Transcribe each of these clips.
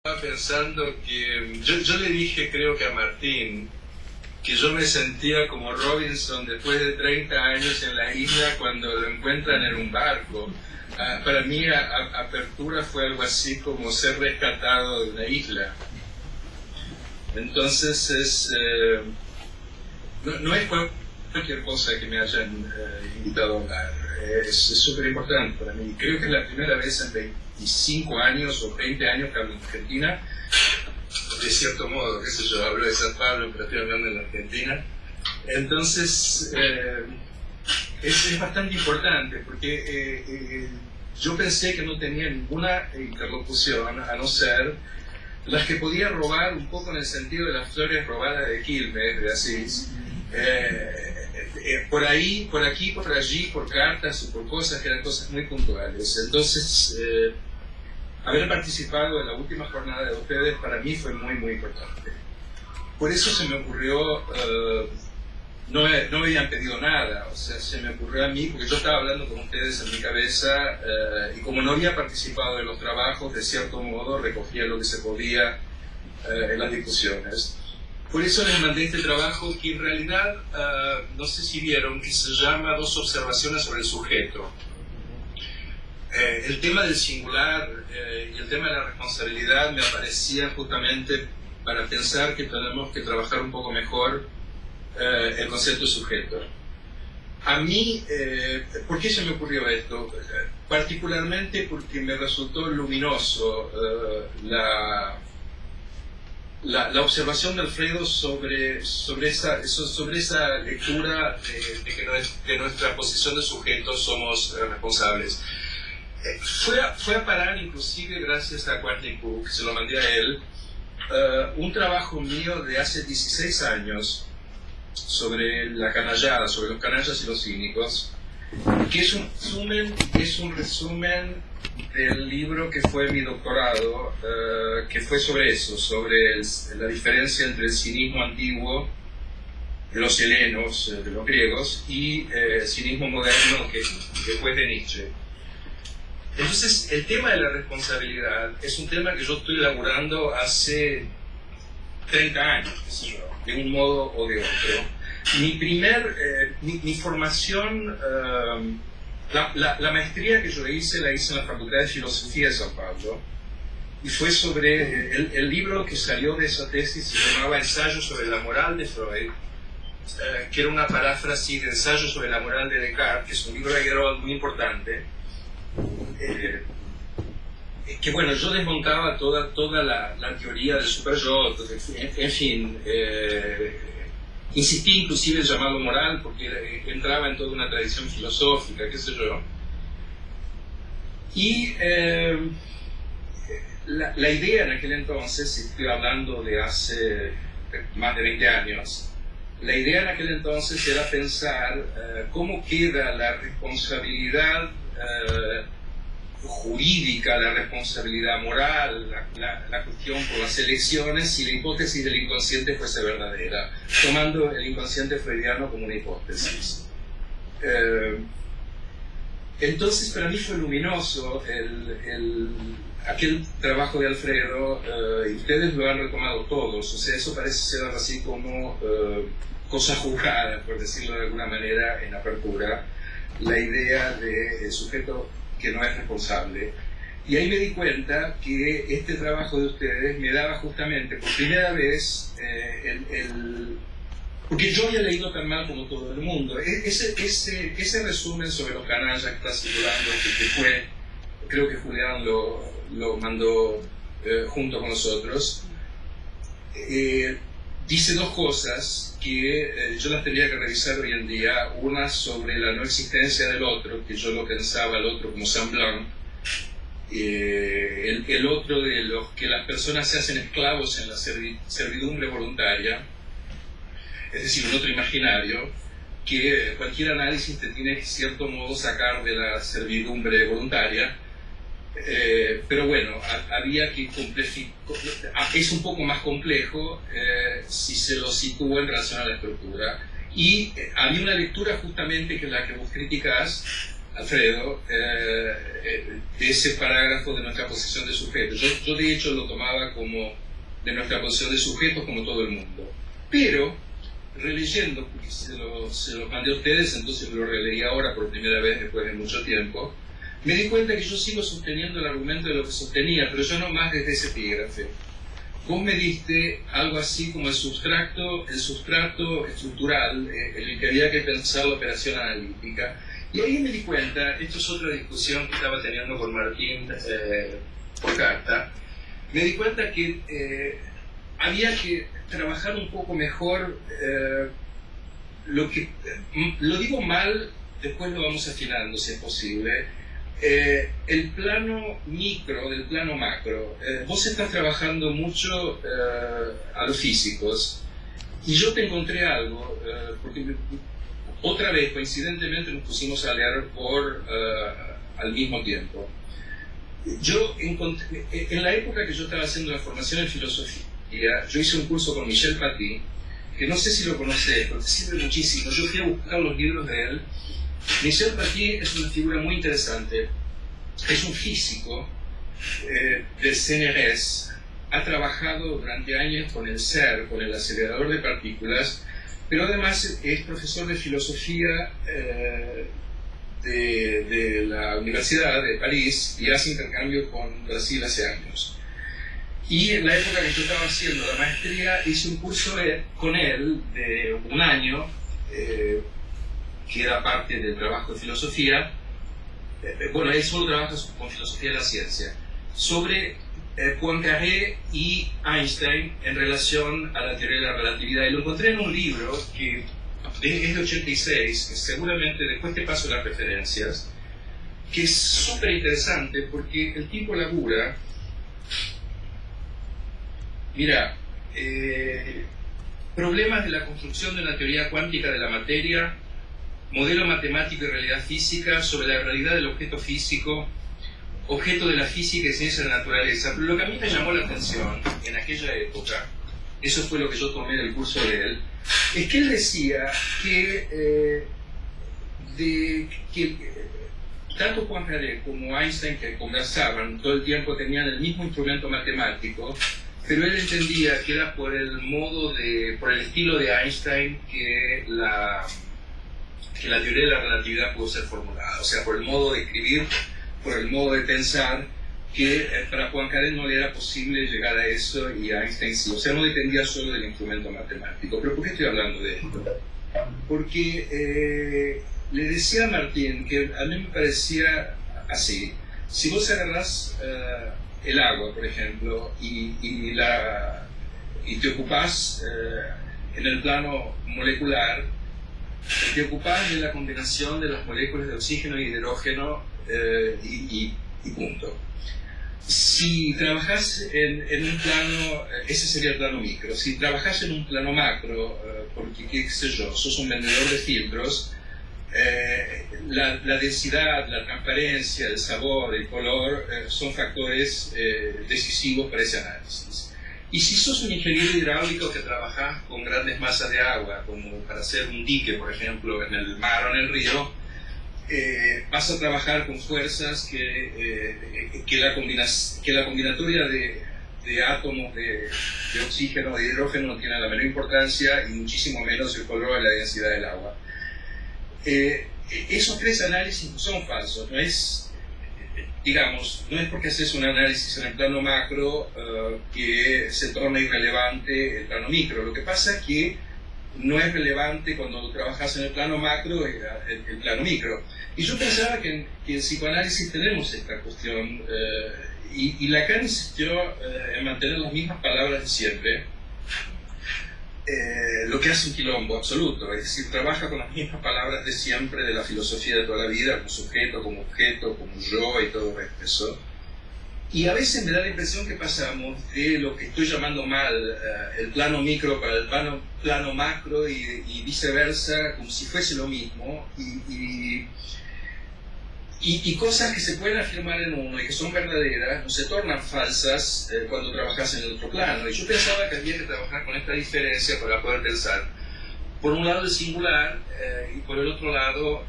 Estaba pensando que yo le dije, creo que a Martín, que yo me sentía como Robinson después de 30 años en la isla cuando lo encuentran en un barco. Para mí, Apertura fue algo así como ser rescatado de una isla. Entonces, no es cualquier cosa que me hayan invitado a hablar. Es súper importante para mí. Creo que es la primera vez en 25 años o 20 años que hablo en Argentina. De cierto modo, qué sé yo, hablo de San Pablo, pero estoy hablando en la Argentina. Entonces, es bastante importante porque yo pensé que no tenía ninguna interlocución a no ser las que podía robar un poco en el sentido de las flores robadas de Quilmes, de Asís. Por ahí, por aquí, por allí, por cartas o por cosas que eran cosas muy puntuales. Entonces, haber participado en la última jornada de ustedes para mí fue muy, muy importante. Por eso se me ocurrió, no me habían pedido nada, o sea, se me ocurrió a mí, porque yo estaba hablando con ustedes en mi cabeza, y como no había participado en los trabajos, de cierto modo recogía lo que se podía en las discusiones. Por eso les mandé este trabajo que en realidad, no sé si vieron, que se llama Dos observaciones sobre el sujeto. El tema del singular y el tema de la responsabilidad me aparecía justamente para pensar que tenemos que trabajar un poco mejor el concepto de sujeto. A mí, ¿por qué se me ocurrió esto? Particularmente porque me resultó luminoso la observación de Alfredo sobre esa lectura de que de nuestra posición de sujeto somos responsables. Fue a parar, inclusive gracias a Courtney Cook, se lo mandé a él, un trabajo mío de hace 16 años sobre la canallada, sobre los canallas y los cínicos, que es un resumen del libro que fue mi doctorado, que fue sobre eso, sobre la diferencia entre el cinismo antiguo de los helenos, de los griegos, y el cinismo moderno que fue de Nietzsche. Entonces, el tema de la responsabilidad es un tema que yo estoy elaborando hace 30 años, qué sé yo, de un modo o de otro. Mi formación, la maestría que yo hice, la hice en la Facultad de Filosofía de San Pablo, y fue sobre, el libro que salió de esa tesis se llamaba Ensayo sobre la moral de Freud, que era una paráfrasis de Ensayo sobre la moral de Descartes, que es un libro de Gerold muy importante, que bueno, yo desmontaba toda la teoría del superyo, en fin, insistí inclusive en llamarlo moral porque entraba en toda una tradición filosófica, qué sé yo. Y la idea en aquel entonces, estoy hablando de hace más de 20 años, la idea en aquel entonces era pensar cómo queda la responsabilidad jurídica, la responsabilidad moral, la cuestión por las elecciones, si la hipótesis del inconsciente fuese verdadera, tomando el inconsciente freudiano como una hipótesis. Entonces, para mí fue luminoso aquel trabajo de Alfredo, y ustedes lo han retomado todos, o sea, eso parece ser algo así como cosa juzgada, por decirlo de alguna manera, en Apertura, la idea de sujeto que no es responsable. Y ahí me di cuenta que este trabajo de ustedes me daba justamente por primera vez porque yo había leído tan mal como todo el mundo. Ese resumen sobre los canallas que está circulando, que fue, creo que Julián lo mandó junto con nosotros, dice dos cosas que yo las tendría que revisar hoy en día. Una sobre la no existencia del otro, que yo lo pensaba al otro como semblant. El otro de los que las personas se hacen esclavos en la servidumbre voluntaria, es decir, un otro imaginario, que cualquier análisis te tiene que, en cierto modo, sacar de la servidumbre voluntaria. Pero bueno, había que es un poco más complejo si se lo sitúa en relación a la estructura. Y había una lectura justamente que es la que vos criticás, Alfredo, de ese parágrafo de nuestra posición de sujeto. Yo de hecho lo tomaba como de nuestra posición de sujetos como todo el mundo. Pero, releyendo, porque se lo mandé a ustedes, entonces lo releí ahora por primera vez después de mucho tiempo, me di cuenta que yo sigo sosteniendo el argumento de lo que sostenía, pero yo no más desde ese epígrafe. Vos me diste algo así como el sustrato estructural en el que había que pensar la operación analítica. Y ahí me di cuenta, esto es otra discusión que estaba teniendo con Martín por carta, me di cuenta que había que trabajar un poco mejor lo digo mal, después lo vamos afinando si es posible, el plano micro del plano macro. Vos estás trabajando mucho a los físicos y yo te encontré algo, porque otra vez, coincidentemente, nos pusimos a leer al mismo tiempo. Yo encontré, en la época que yo estaba haciendo la formación en filosofía, yo hice un curso con Michel Paty, que no sé si lo conocés, pero te sirve muchísimo. Yo fui a buscar los libros de él. Michel Paty es una figura muy interesante. Es un físico del CNRS. Ha trabajado durante años con el CERN, con el acelerador de partículas, pero además es profesor de filosofía de la Universidad de París y hace intercambio con Brasil hace años. Y en la época que yo estaba haciendo la maestría, hice un curso con él de un año, que era parte del trabajo de filosofía. Bueno, él solo trabaja con filosofía de la ciencia, sobre Poincaré y Einstein en relación a la teoría de la relatividad. Y lo encontré en un libro que es de 86, que seguramente después te paso las referencias, que es súper interesante porque el tipo labura. Mira, problemas de la construcción de una teoría cuántica de la materia, modelo matemático y realidad física sobre la realidad del objeto físico, objeto de la física y ciencia de la naturaleza. Pero lo que a mí me llamó la atención en aquella época, eso fue lo que yo tomé del curso de él, es que él decía que tanto Poincaré como Einstein, que conversaban todo el tiempo, tenían el mismo instrumento matemático, pero él entendía que era por el estilo de Einstein que la teoría de la relatividad pudo ser formulada, o sea, por el modo de escribir, por el modo de pensar, que para Poincaré no le era posible llegar a eso y a Einstein sí, o sea, no dependía solo del instrumento matemático. ¿Pero por qué estoy hablando de esto? Porque le decía a Martín que a mí me parecía así: si vos agarrás el agua, por ejemplo, y te ocupás en el plano molecular, te ocupás de la combinación de las moléculas de oxígeno y hidrógeno y punto. Si trabajás en un plano, ese sería el plano micro. Si trabajás en un plano macro, porque, qué sé yo, sos un vendedor de filtros, la densidad, la transparencia, el sabor, el color son factores decisivos para ese análisis. Y si sos un ingeniero hidráulico que trabajás con grandes masas de agua, como para hacer un dique, por ejemplo, en el mar o en el río, vas a trabajar con fuerzas que la combinatoria de átomos de oxígeno e hidrógeno no tiene la menor importancia, y muchísimo menos el color y la densidad del agua. Esos tres análisis son falsos. No es, digamos, no es porque haces un análisis en el plano macro que se torna irrelevante el plano micro. Lo que pasa es que no es relevante cuando trabajas en el plano macro el plano micro. Y yo pensaba que en psicoanálisis tenemos esta cuestión, y Lacan insistió en mantener las mismas palabras de siempre, lo que hace un quilombo absoluto, es decir, trabaja con las mismas palabras de siempre de la filosofía de toda la vida, como sujeto, como objeto, como yo y todo eso. Y a veces me da la impresión que pasamos de lo que estoy llamando mal el plano micro para el plano macro y viceversa, como si fuese lo mismo, y cosas que se pueden afirmar en uno y que son verdaderas no se tornan falsas cuando trabajas en el otro plano. Y yo pensaba que había que trabajar con esta diferencia para poder pensar, por un lado, el singular y por el otro lado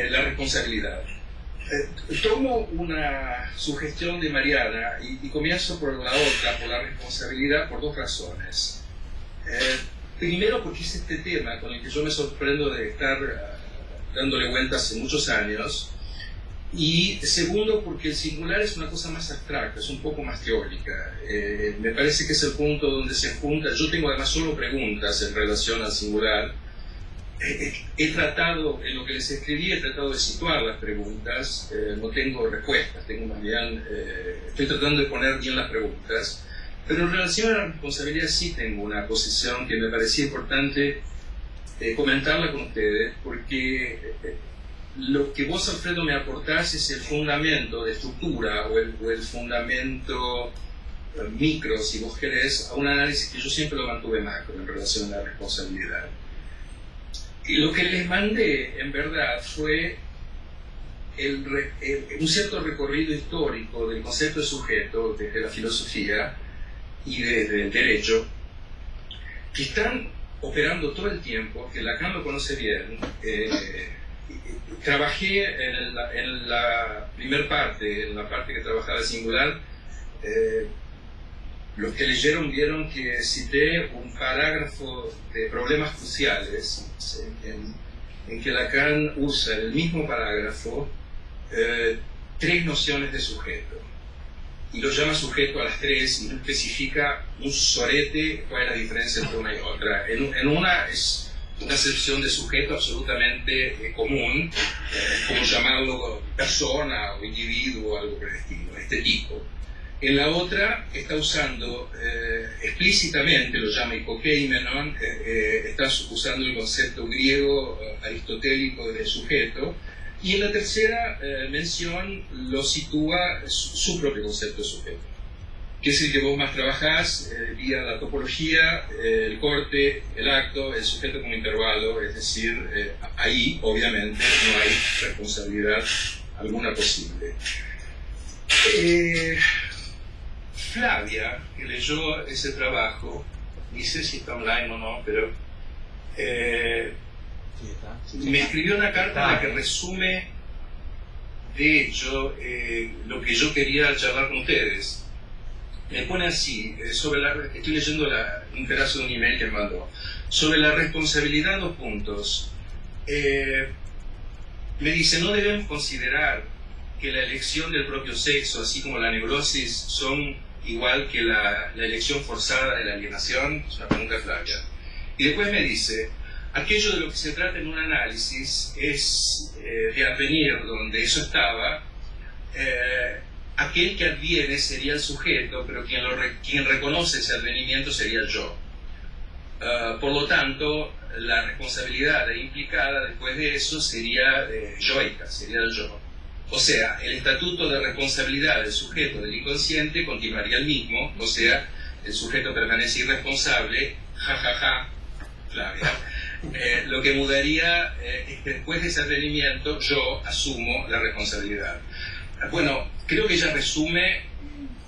la responsabilidad. Tomo una sugestión de Mariana y comienzo por la otra, por la responsabilidad, por dos razones. Primero, porque es este tema con el que yo me sorprendo de estar dándole vueltas hace muchos años. Y segundo, porque el singular es una cosa más abstracta, es un poco más teórica. Me parece que es el punto donde se junta. Yo tengo además solo preguntas en relación al singular. He tratado, en lo que les escribí, he tratado de situar las preguntas. No tengo respuestas, tengo más bien, estoy tratando de poner bien las preguntas. Pero en relación a la responsabilidad sí tengo una posición que me parecía importante comentarla con ustedes, porque lo que vos, Alfredo, me aportás es el fundamento de estructura o el fundamento micro, si vos querés, a un análisis que yo siempre lo mantuve macro en relación a la responsabilidad. Y lo que les mandé, en verdad, fue un cierto recorrido histórico del concepto de sujeto desde la filosofía y desde el derecho, que están operando todo el tiempo, que Lacan lo conoce bien. Trabajé en la primer parte, en la parte que trabajaba el singular. Los que leyeron vieron que cité un parágrafo de problemas cruciales en que Lacan usa en el mismo parágrafo tres nociones de sujeto. Y lo llama sujeto a las tres y no especifica un sorete cuál es la diferencia entre una y otra. En una es una acepción de sujeto absolutamente común, como llamarlo persona o individuo o algo por el estilo, este tipo. En la otra está usando explícitamente, lo llama hipokeimenon, está usando el concepto griego aristotélico de sujeto. Y en la tercera mención lo sitúa su propio concepto de sujeto, que es el que vos más trabajás vía la topología, el corte, el acto, el sujeto como intervalo, es decir, ahí obviamente no hay responsabilidad alguna posible. Flavia, que leyó ese trabajo, ni sé si está online o no, pero me escribió una carta en la que resume, de hecho, lo que yo quería charlar con ustedes. Me pone así, estoy leyendo un pedazo de un email que me mandó, sobre la responsabilidad, 2 puntos. Me dice, no debemos considerar que la elección del propio sexo, así como la neurosis, son igual que la elección forzada de la alienación. Es una pregunta de Flavia. Y después me dice, aquello de lo que se trata en un análisis es de advenir donde eso estaba. Aquel que adviene sería el sujeto, pero quien reconoce ese advenimiento sería el yo. Por lo tanto, la responsabilidad implicada después de eso sería yoica, sería el yo. O sea, el estatuto de responsabilidad del sujeto del inconsciente continuaría el mismo, o sea, el sujeto permanece irresponsable, jajaja, Flavia. Lo que mudaría es que después de ese advenimiento yo asumo la responsabilidad. Bueno, creo que ella resume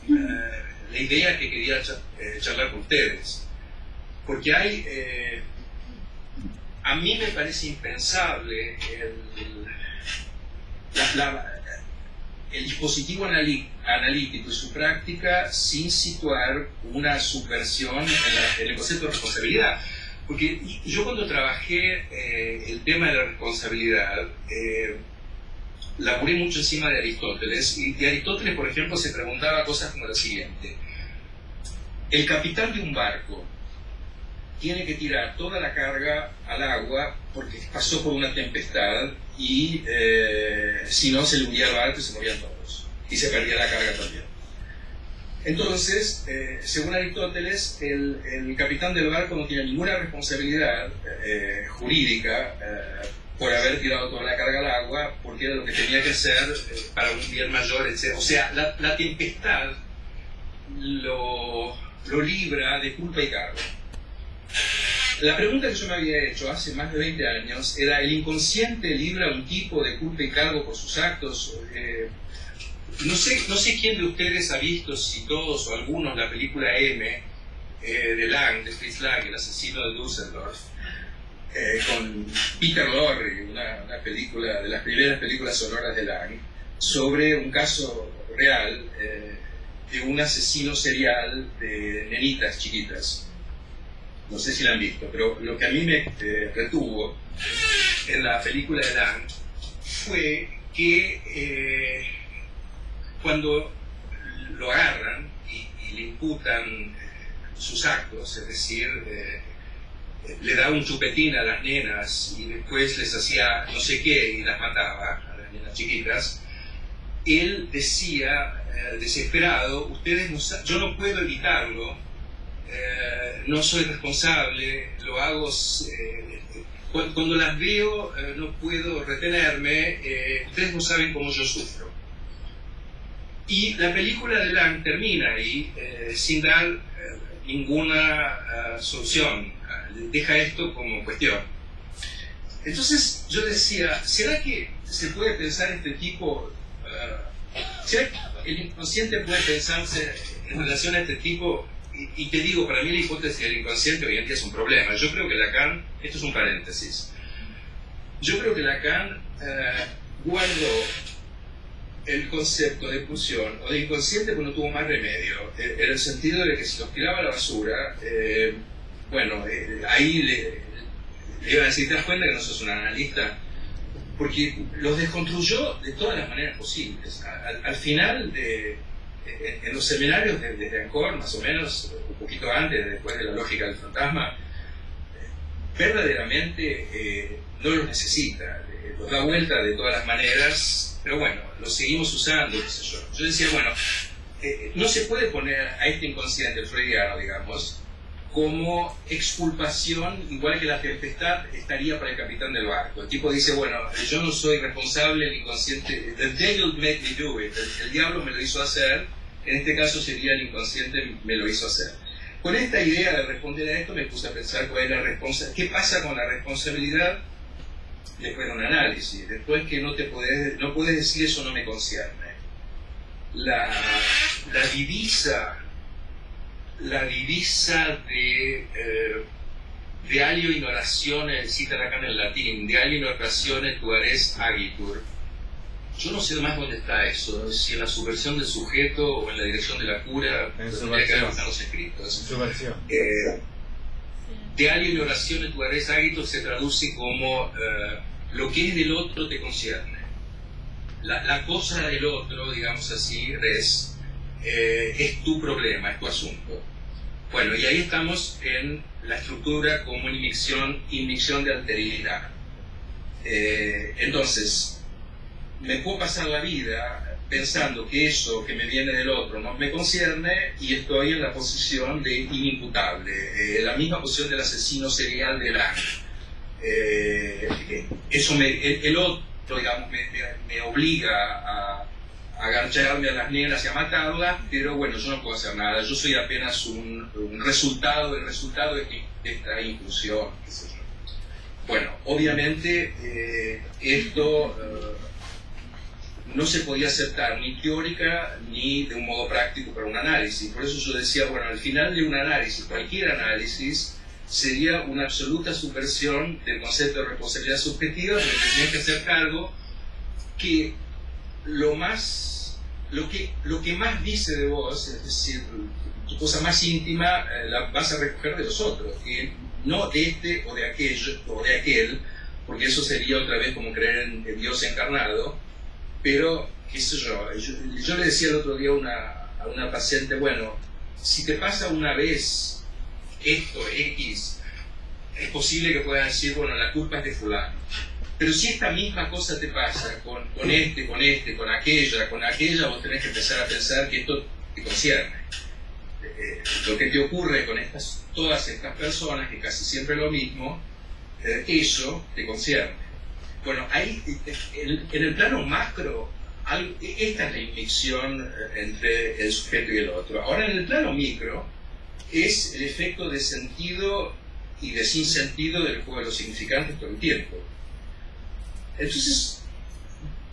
la idea que quería charlar con ustedes, porque hay, a mí me parece impensable el dispositivo analítico y su práctica sin situar una subversión en el concepto de responsabilidad. Porque yo cuando trabajé el tema de la responsabilidad, laburé mucho encima de Aristóteles, y de Aristóteles, por ejemplo, se preguntaba cosas como la siguiente. El capitán de un barco tiene que tirar toda la carga al agua porque pasó por una tempestad y si no se le hundía el barco y se morían todos. Y se perdía la carga también. Entonces, según Aristóteles, el capitán del barco no tiene ninguna responsabilidad jurídica por haber tirado toda la carga al agua, porque era lo que tenía que hacer para un bien mayor, etc. O sea, la tempestad lo libra de culpa y cargo. La pregunta que yo me había hecho hace más de 20 años era, ¿el inconsciente libra a un tipo de culpa y cargo por sus actos? No sé quién de ustedes ha visto, si todos o algunos, la película M de Lang, de Fritz Lang, el asesino de Düsseldorf. con Peter Lorre, una película, de las primeras películas sonoras de Lang, sobre un caso real de un asesino serial de nenitas chiquitas. No sé si la han visto, pero lo que a mí me retuvo en la película de Lang fue que cuando lo agarran y le imputan sus actos, es decir, le daba un chupetín a las nenas y después les hacía no sé qué y las mataba a las nenas chiquitas, él decía, desesperado, ustedes no yo no puedo evitarlo, no soy responsable, lo hago, cuando las veo no puedo retenerme, ustedes no saben cómo yo sufro. Y la película de Lang termina ahí sin dar ninguna solución, deja esto como cuestión. Entonces yo decía, ¿será que se puede pensar este tipo, será que el inconsciente puede pensarse en relación a este tipo? Y te digo, para mí la hipótesis del inconsciente hoy en día es un problema. Yo creo que Lacan, esto es un paréntesis, yo creo que Lacan guardó el concepto de pulsión o de inconsciente porque no tuvo más remedio, en el sentido de que si los tiraba a la basura, bueno, ahí le iban a decir, ¿te das cuenta que no sos un analista? Porque los desconstruyó de todas las maneras posibles. Al final, en los seminarios de Ancor, más o menos, un poquito antes, después de la lógica del fantasma, verdaderamente no los necesita, los da vuelta de todas las maneras, pero bueno, los seguimos usando, qué sé yo. Yo decía, bueno, no se puede poner a este inconsciente freudiano, digamos, como exculpación, igual que la tempestad estaría para el capitán del barco. El tipo dice, bueno, yo no soy responsable, el inconsciente, the devil made me do it, el diablo me lo hizo hacer, en este caso sería el inconsciente me lo hizo hacer. Con esta idea de responder a esto me puse a pensar cuál es la responsabilidad, qué pasa con la responsabilidad después de un análisis, después que no puedes decir eso no me concierne. La divisa de alio in oratione, cita Lacan en latín, de alio in oratione tu eres agitur. Yo no sé más dónde está eso, si en la subversión del sujeto o en la dirección de la cura, tendría que haber los escritos. Subversión. De alio in oratione tu eres agitur se traduce como lo que es del otro te concierne. La cosa del otro, digamos así, es tu problema, es tu asunto. Bueno, y ahí estamos en la estructura como inyección de alteridad. Entonces, me puedo pasar la vida pensando que eso que me viene del otro no me concierne y estoy en la posición de inimputable, la misma posición del asesino serial de Lang. El otro, digamos, me obliga a agarcharme a las nenas y a matarlas, pero bueno, yo no puedo hacer nada, yo soy apenas un resultado, el resultado de esta inclusión, qué sé yo. Bueno, obviamente esto no se podía aceptar ni teórica ni de un modo práctico para un análisis, por eso yo decía, bueno, al final de un análisis, cualquier análisis, sería una absoluta subversión del concepto de responsabilidad subjetiva, donde tendrías que hacer cargo que lo que más dice de vos, es decir, tu cosa más íntima, la vas a recoger de los otros, y no de este o de aquello o de aquel, porque eso sería otra vez como creer en Dios encarnado. Pero, qué sé yo le decía el otro día a una paciente, bueno, si te pasa una vez esto, X, es posible que puedas decir, bueno, la culpa es de fulano. Pero si esta misma cosa te pasa con aquella, vos tenés que empezar a pensar que esto te concierne. Lo que te ocurre con todas estas personas, que casi siempre es lo mismo, eso te concierne. Bueno, ahí, en el plano macro, esta es la inflexión entre el sujeto y el otro. Ahora, en el plano micro, es el efecto de sentido y de sinsentido del juego de los significantes todo el tiempo. Entonces,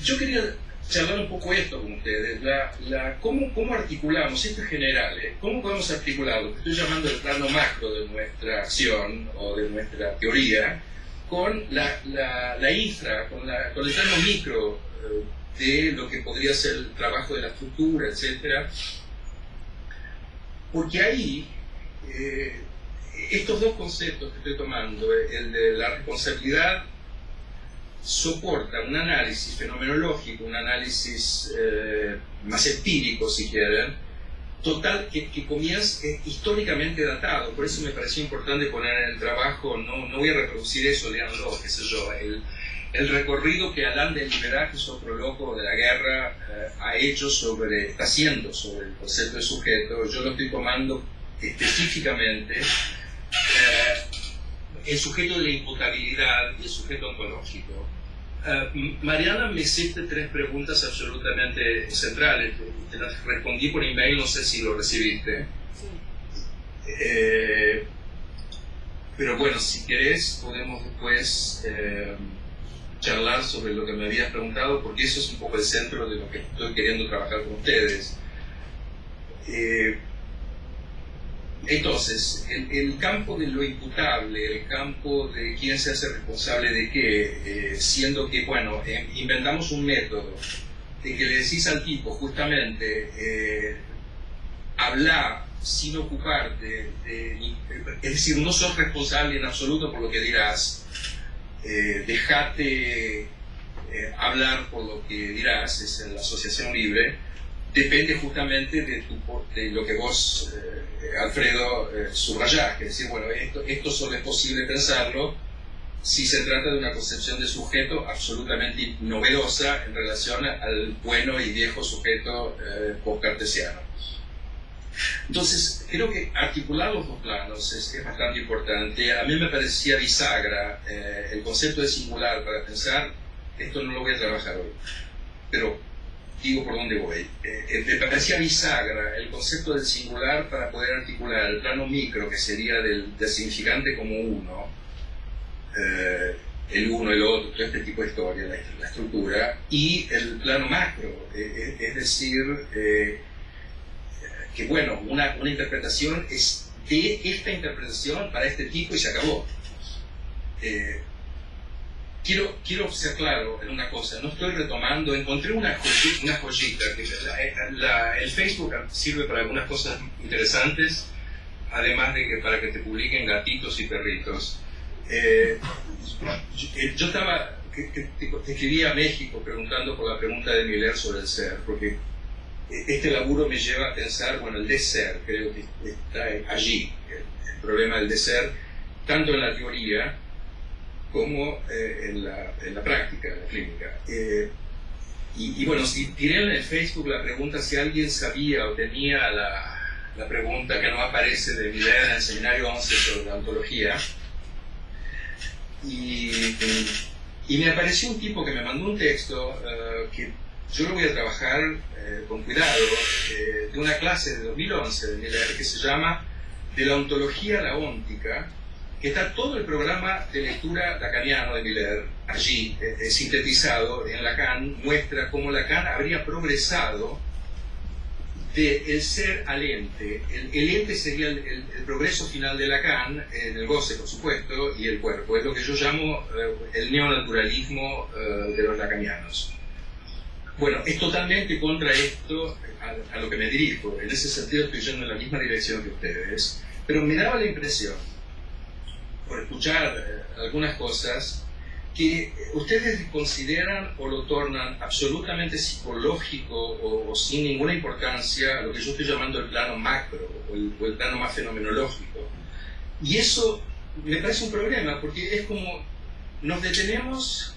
yo quería charlar un poco esto con ustedes, cómo articulamos, esto es general, cómo podemos articular lo que estoy llamando el plano macro de nuestra acción o de nuestra teoría con la infra, con el plano micro de lo que podría ser el trabajo de la estructura, etc. Porque ahí, estos dos conceptos que estoy tomando, el de la responsabilidad, soporta un análisis fenomenológico, un análisis más empírico, si quieren, total, que comienza históricamente datado. Por eso me pareció importante poner en el trabajo, no voy a reproducir eso, léanlo, qué sé yo, el recorrido que Alain de Liberac, que es otro loco de la guerra, está haciendo sobre el concepto de sujeto. Yo lo estoy tomando específicamente el sujeto de la imputabilidad y el sujeto ontológico. Mariana me hiciste 3 preguntas absolutamente centrales. Te las respondí por email, no sé si lo recibiste. Sí. Pero bueno, si querés, podemos después charlar sobre lo que me habías preguntado, porque eso es un poco el centro de lo que estoy queriendo trabajar con ustedes. Entonces, el campo de lo imputable, el campo de quién se hace responsable de qué, siendo que, bueno, inventamos un método de que le decís al tipo, justamente, habla sin ocuparte, es decir, no sos responsable en absoluto por lo que dirás, dejate hablar por lo que dirás, es la asociación libre, depende justamente de lo que vos, Alfredo, subrayás, que es decir, bueno, esto solo es posible pensarlo si se trata de una concepción de sujeto absolutamente novedosa en relación al bueno y viejo sujeto post-cartesiano. Entonces, creo que articular los dos planos es bastante importante. A mí me parecía bisagra el concepto de singular para pensar, esto no lo voy a trabajar hoy, pero digo por dónde voy. Me parecía bisagra el concepto del singular para poder articular el plano micro, que sería del significante como uno, el uno, el otro, todo este tipo de historia, la estructura, y el plano macro, es decir, que bueno, una interpretación es de esta interpretación para este tipo y se acabó. Quiero ser claro en una cosa, no estoy retomando, encontré una joyita, que el Facebook sirve para algunas cosas interesantes, además de que para que te publiquen gatitos y perritos. Yo te escribí a México preguntando por la pregunta de Miller sobre el ser, porque este laburo me lleva a pensar, bueno, el deser, creo que está allí, el problema del deser, tanto en la teoría como en la práctica, en la clínica. Y bueno, si tiré en el Facebook la pregunta si alguien sabía o tenía la pregunta que no aparece de Miller en el seminario 11 sobre la ontología, y me apareció un tipo que me mandó un texto que yo lo voy a trabajar con cuidado, de una clase de 2011 de Miller que se llama De la ontología a la óntica, que está todo el programa de lectura lacaniano de Miller allí, sintetizado en Lacan, muestra cómo Lacan habría progresado del ser al ente. El ente sería el progreso final de Lacan, en el goce, por supuesto, y el cuerpo. Es lo que yo llamo el neonaturalismo de los lacanianos. Bueno, es totalmente contra esto a lo que me dirijo. En ese sentido estoy yendo en la misma dirección que ustedes, pero me daba la impresión, por escuchar algunas cosas, que ustedes consideran o lo tornan absolutamente psicológico o sin ninguna importancia a lo que yo estoy llamando el plano macro o el plano más fenomenológico. Y eso me parece un problema, porque es como nos detenemos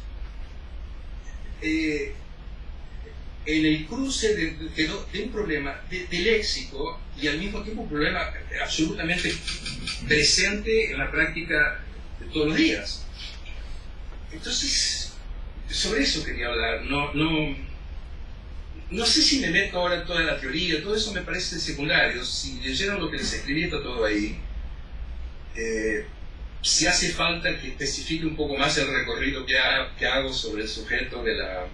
en el cruce de un problema de léxico y al mismo tiempo un problema absolutamente presente en la práctica de todos los días. Entonces, sobre eso quería hablar. No sé si me meto ahora en toda la teoría, todo eso me parece secundario. Si leyeron lo que les escribí, está todo ahí. Si hace falta que especifique un poco más el recorrido que hago sobre el sujeto de la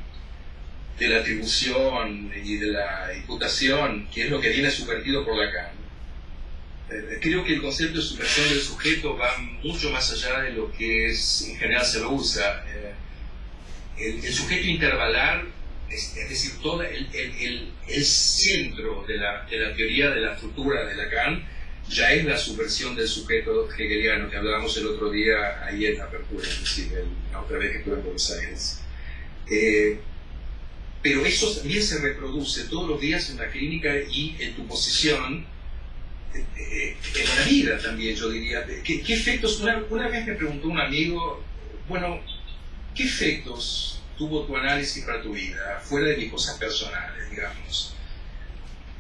atribución y de la imputación, que es lo que viene subvertido por Lacan, creo que el concepto de subversión del sujeto va mucho más allá de lo que en general se lo usa. El sujeto intervalar, es decir, todo el centro de la teoría de la estructura de Lacan, ya es la subversión del sujeto hegeliano que hablábamos el otro día ahí en la apertura, es decir, la otra vez que estuve en Buenos Aires. Pero eso también se reproduce todos los días en la clínica y en tu posición en la vida también, yo diría. ¿Qué efectos? Una vez me preguntó un amigo, bueno, ¿qué efectos tuvo tu análisis para tu vida, fuera de mis cosas personales, digamos?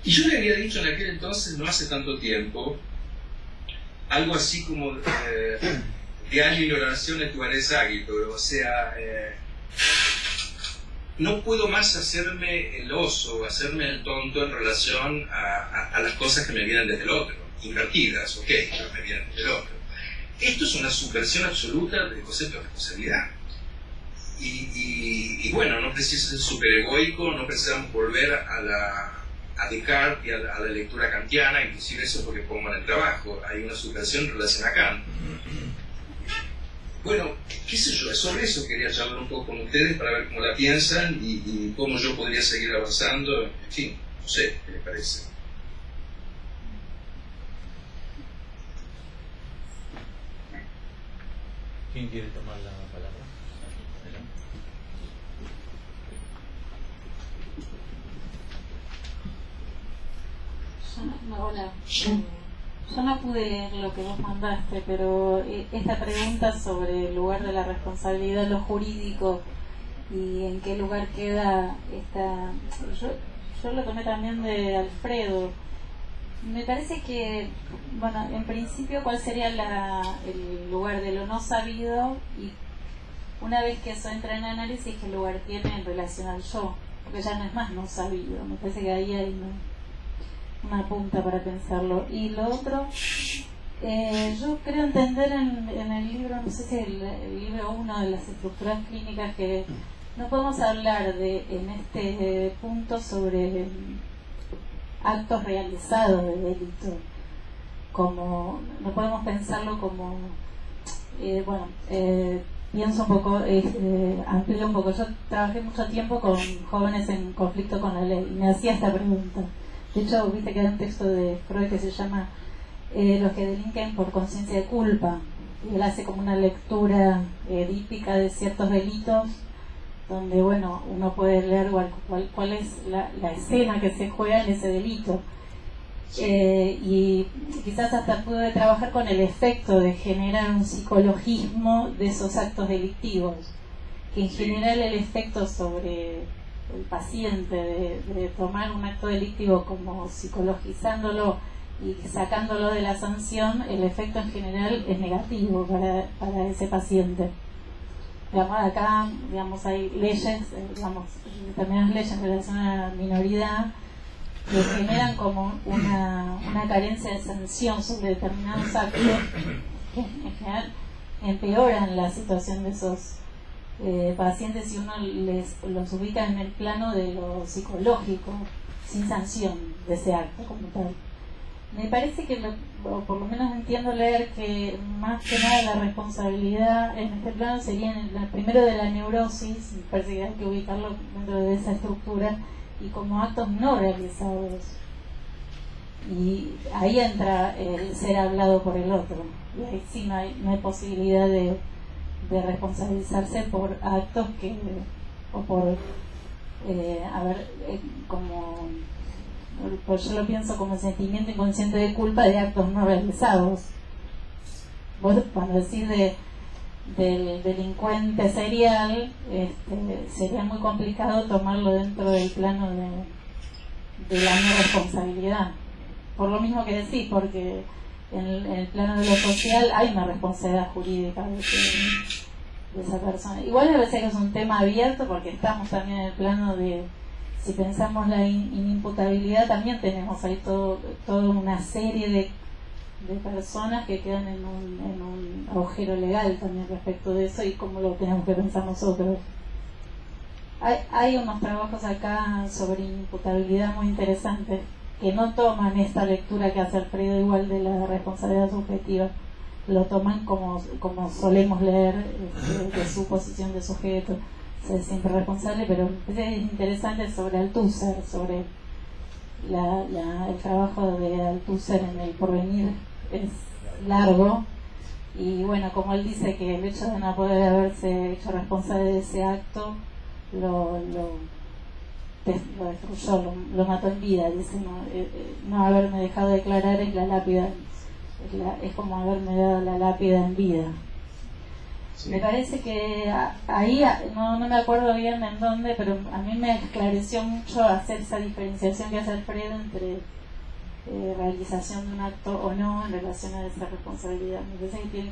Y yo le había dicho en aquel entonces, no hace tanto tiempo, algo así como de alguien oraciones tu pero o sea, no puedo más hacerme el oso, hacerme el tonto en relación a las cosas que me vienen desde el otro, invertidas, ok, pero me vienen desde el otro. Esto es una subversión absoluta del concepto de responsabilidad. Y bueno, no precisa ser superegoico, no precisamos volver a Descartes y a la lectura kantiana, inclusive eso es lo que pongo en el trabajo, hay una subversión en relación a Kant. Bueno, qué sé yo, sobre eso quería charlar un poco con ustedes para ver cómo la piensan y cómo yo podría seguir avanzando, en fin, no sé, ¿qué les parece? ¿Quién quiere tomar la palabra? Hola. Yo no pude leer lo que vos mandaste, pero esta pregunta sobre el lugar de la responsabilidad, lo jurídico y en qué lugar queda esta... Yo lo tomé también de Alfredo. Me parece que, bueno, en principio, ¿cuál sería el lugar de lo no sabido? Y una vez que eso entra en análisis, ¿qué lugar tiene en relación al yo? Porque ya no es más no sabido. Me parece que ahí hay una punta para pensarlo. Y lo otro, yo creo entender en el libro, no sé si el libro 1 de las estructuras clínicas, que no podemos hablar en este punto sobre actos realizados de delito, como no podemos pensarlo como pienso un poco, amplio un poco. Yo trabajé mucho tiempo con jóvenes en conflicto con la ley y me hacía esta pregunta. De hecho, viste que hay un texto de Freud que se llama Los que delinquen por conciencia de culpa, y él hace como una lectura edípica de ciertos delitos, donde bueno, uno puede leer cuál es la escena que se juega en ese delito, y quizás hasta pude trabajar con el efecto de generar un psicologismo de esos actos delictivos, que en general el efecto sobre el paciente de tomar un acto delictivo como psicologizándolo y sacándolo de la sanción, el efecto en general es negativo para ese paciente. Digamos, acá, digamos, hay leyes, determinadas leyes en relación a la minoridad que generan como una carencia de sanción sobre determinados actos que en general empeoran la situación de esos pacientes si uno los ubica en el plano de lo psicológico, sin sanción de ese acto como tal. Me parece que, o por lo menos entiendo leer que más que nada la responsabilidad en este plano sería primero de la neurosis, me parece que hay que ubicarlo dentro de esa estructura, y como actos no realizados. Y ahí entra el ser hablado por el otro, y ahí sí no hay posibilidad de responsabilizarse por actos que, o por, como, pues yo lo pienso como sentimiento inconsciente de culpa de actos no realizados. Vos cuando decís del delincuente serial, sería muy complicado tomarlo dentro del plano de la no responsabilidad. Por lo mismo que decís, porque en el plano de lo social hay una responsabilidad jurídica de esa persona. Igual me parece que es un tema abierto, porque estamos también en el plano de, si pensamos la inimputabilidad, también tenemos ahí toda una serie de personas que quedan en un agujero legal también respecto de eso, y cómo lo tenemos que pensar nosotros. Hay unos trabajos acá sobre inimputabilidad muy interesantes que no toman esta lectura que hace Alfredo igual de la responsabilidad subjetiva, lo toman como solemos leer, de su posición de sujeto, ser siempre responsable, pero es interesante sobre Althusser, sobre el trabajo de Althusser en El porvenir es largo, y bueno, como él dice que el hecho de no poder haberse hecho responsable de ese acto lo destruyó, lo mató en vida, dice, no haberme dejado declarar es la lápida, es como haberme dado la lápida en vida. Sí. Me parece que ahí, no me acuerdo bien en dónde, pero a mí me esclareció mucho hacer esa diferenciación que hace Alfredo entre realización de un acto o no en relación a esa responsabilidad. Me parece que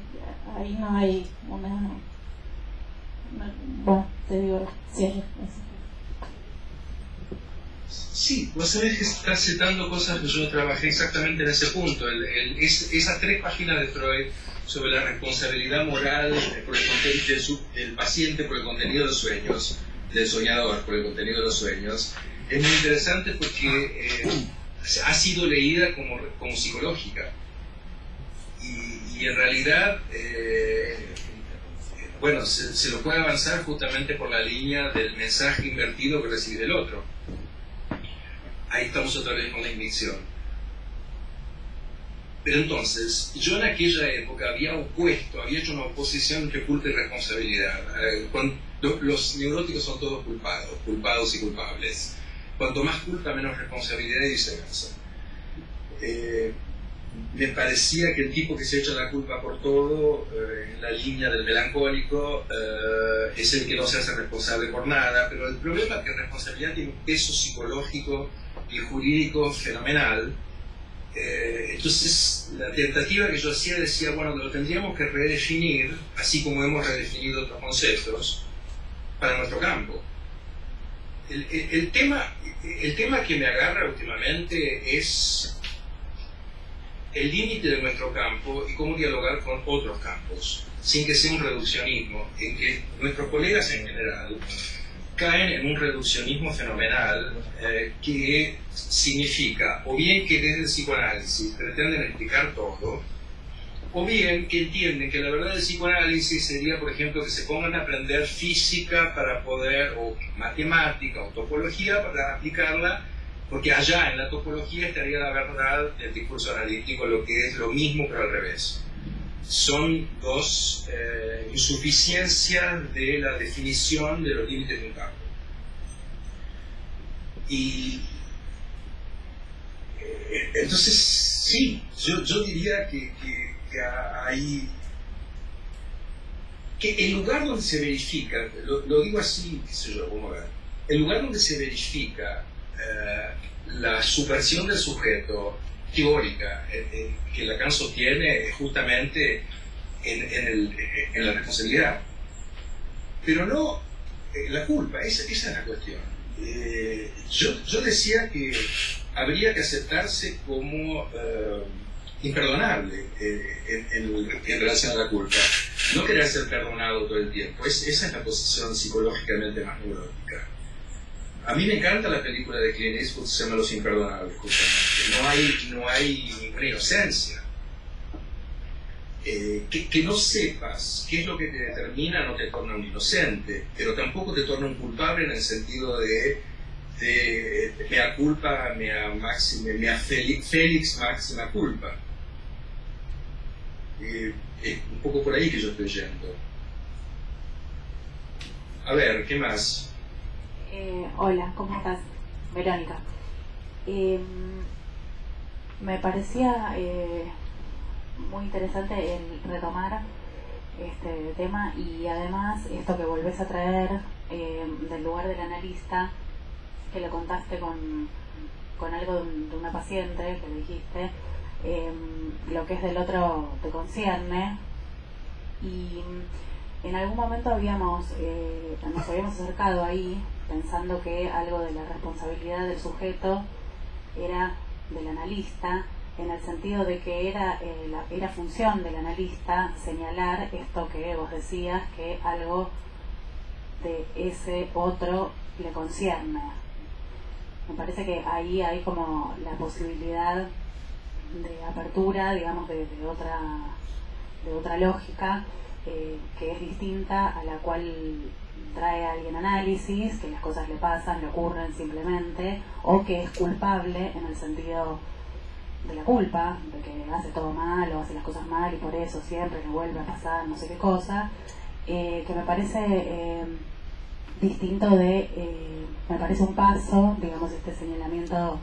ahí no hay bueno, te digo, cierre. Sí, vos sabés que estás citando cosas que yo trabajé exactamente en ese punto. Esas 3 páginas de Freud sobre la responsabilidad moral por el contenido del paciente por el contenido de los sueños, del soñador por el contenido de los sueños, es muy interesante porque ha sido leída como psicológica. Y en realidad, bueno, se lo puede avanzar justamente por la línea del mensaje invertido que recibe del otro. Ahí estamos otra vez con la ignición. Pero entonces, yo en aquella época había hecho una oposición entre culpa y responsabilidad. Los neuróticos son todos culpados y culpables. Cuanto más culpa, menos responsabilidad y viceversa. Me parecía que el tipo que se echa la culpa por todo, en la línea del melancólico, es el que no se hace responsable por nada, pero el problema es que la responsabilidad tiene un peso psicológico y jurídico fenomenal. Entonces la tentativa que yo hacía decía, bueno, lo tendríamos que redefinir, así como hemos redefinido otros conceptos, para nuestro campo. El tema que me agarra últimamente es el límite de nuestro campo y cómo dialogar con otros campos, sin que sea un reduccionismo, en que nuestros colegas en general caen en un reduccionismo fenomenal que significa o bien que desde el psicoanálisis pretenden explicar todo, o bien que entienden que la verdad del psicoanálisis sería, por ejemplo, que se pongan a aprender física para poder, o matemática o topología para aplicarla, porque allá en la topología estaría la verdad del discurso analítico, lo que es lo mismo pero al revés. Son dos insuficiencias de la definición de los límites de un campo. Y entonces, sí, yo diría que hay... que el lugar donde se verifica, lo digo así, qué sé yo, vamos a ver, el lugar donde se verifica la subversión del sujeto teórica que Lacan sostiene justamente en la responsabilidad, pero no la culpa, esa es la cuestión. Yo decía que habría que aceptarse como imperdonable en relación a la culpa, no querer ser perdonado todo el tiempo. Esa es la posición psicológicamente más neurótica. A mí me encanta la película de Clint Eastwood, se llama Los Imperdonables, justamente. No hay ninguna inocencia. Que no sepas qué es lo que te determina no te torna un inocente, pero tampoco te torna un culpable en el sentido de mea culpa, mea felix máxima culpa. Es un poco por ahí que yo estoy yendo. A ver, ¿qué más? Hola, ¿cómo estás? Verónica. Me parecía muy interesante el retomar este tema y además esto que volvés a traer del lugar del analista, que lo contaste con algo de una paciente que le dijiste, lo que es del otro te concierne, y en algún momento nos habíamos acercado ahí pensando que algo de la responsabilidad del sujeto era del analista, en el sentido de que era función del analista señalar esto que vos decías, que algo de ese otro le concierne. Me parece que ahí hay como la posibilidad de apertura, digamos, de otra lógica que es distinta, a la cual trae alguien análisis, que las cosas le pasan, le ocurren simplemente, o que es culpable en el sentido de la culpa, de que hace todo mal o hace las cosas mal y por eso siempre le vuelve a pasar no sé qué cosa, que me parece distinto me parece un paso, digamos, este señalamiento,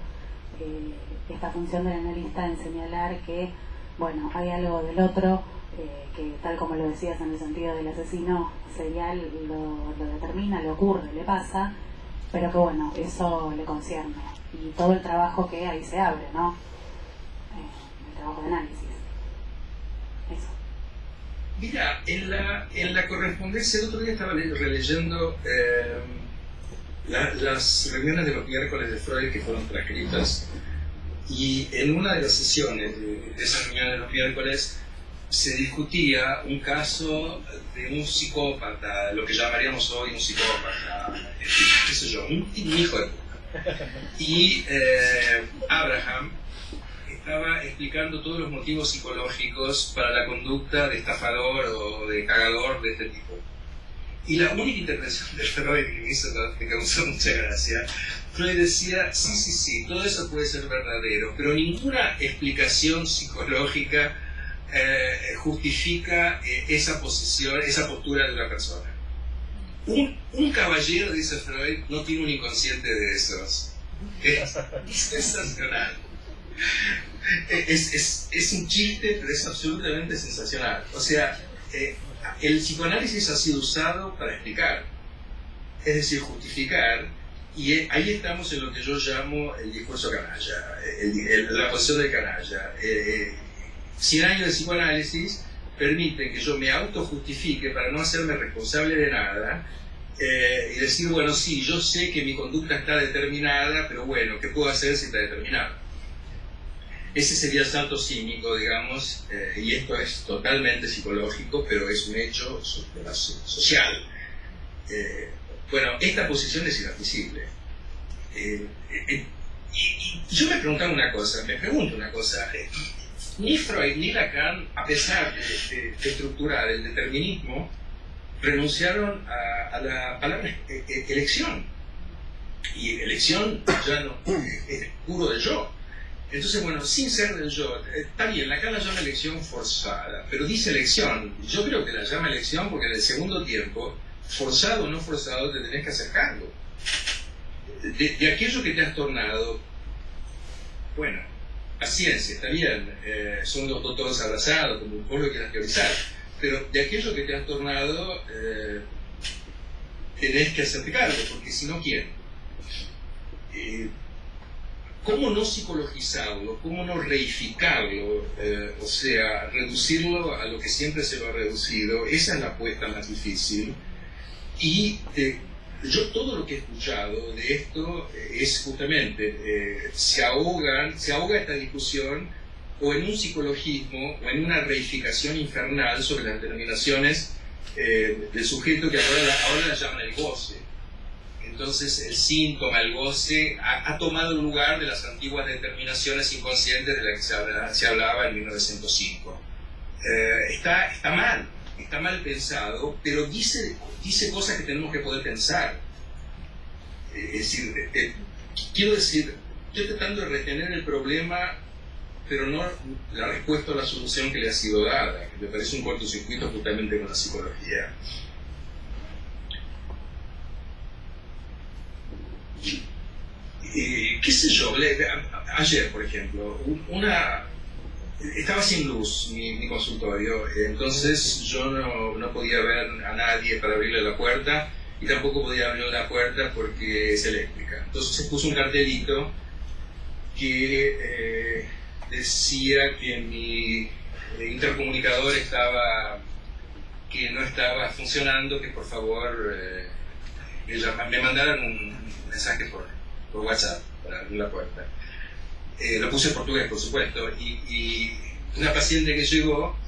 esta función del analista en señalar que, bueno, hay algo del otro, que tal como lo decías en el sentido del asesino serial, lo determina, le ocurre, le pasa, pero que bueno, eso le concierne, y todo el trabajo que ahí se abre, ¿no? El trabajo de análisis. Eso. Mira, en la correspondencia, el otro día estaba releyendo las reuniones de los miércoles de Freud que fueron transcritas, y en una de las sesiones de esas reuniones de los miércoles se discutía un caso de un psicópata, lo que llamaríamos hoy un psicópata, qué sé yo, un hijo de puta. Y Abraham estaba explicando todos los motivos psicológicos para la conducta de estafador o de cagador de este tipo. Y la única intervención de Freud que me causó mucha gracia, Freud decía, sí, todo eso puede ser verdadero, pero ninguna explicación psicológica justifica esa posición, esa postura de una persona. Un caballero, dice Freud, no tiene un inconsciente de esos. Es sensacional. Es un chiste, pero es absolutamente sensacional. O sea, el psicoanálisis ha sido usado para explicar, es decir, justificar, y ahí estamos en lo que yo llamo el discurso canalla, la posición del canalla. 100 años de psicoanálisis permiten que yo me autojustifique para no hacerme responsable de nada, y decir, bueno, sí, yo sé que mi conducta está determinada, pero bueno, ¿qué puedo hacer si está determinada? Ese sería el salto cínico, digamos, y esto es totalmente psicológico, pero es un hecho social. Bueno, esta posición es inadmisible. Y yo me pregunto una cosa, ni Freud ni Lacan, a pesar de estructurar el determinismo, renunciaron a la palabra elección. Y elección ya no es puro del yo. Entonces, bueno, sin ser del yo, está bien, Lacan la llama elección forzada, pero dice elección. Yo creo que la llama elección porque en el segundo tiempo, forzado o no forzado, te tenés que hacer cargo. De aquello que te has tornado, bueno, la ciencia, está bien, son los dos todos abrazados, como vos lo quieras teorizar, pero de aquello que te has tornado, tenés que hacerte cargo, porque si no, ¿quién? ¿Cómo no psicologizarlo? ¿Cómo no reificarlo? O sea, reducirlo a lo que siempre se lo ha reducido. Esa es la apuesta más difícil. Y yo todo lo que he escuchado de esto es justamente, se ahoga esta discusión o en un psicologismo o en una reificación infernal sobre las determinaciones del sujeto que ahora la llaman el goce. Entonces el síntoma, el goce, ha tomado el lugar de las antiguas determinaciones inconscientes de las que se hablaba en 1905. Está mal pensado, pero dice cosas que tenemos que poder pensar. Es decir, quiero decir, estoy tratando de retener el problema, pero no la respuesta o la solución que le ha sido dada, que me parece un cortocircuito justamente con la psicología. Qué sé yo, ayer por ejemplo, estaba sin luz mi consultorio, entonces yo no podía ver a nadie para abrirle la puerta y tampoco podía abrir la puerta porque es eléctrica. Entonces se puso un cartelito que decía que mi intercomunicador no estaba funcionando, que por favor me mandaran un mensaje por WhatsApp para abrir la puerta. Lo puse en portugués, por supuesto, y una paciente que llegó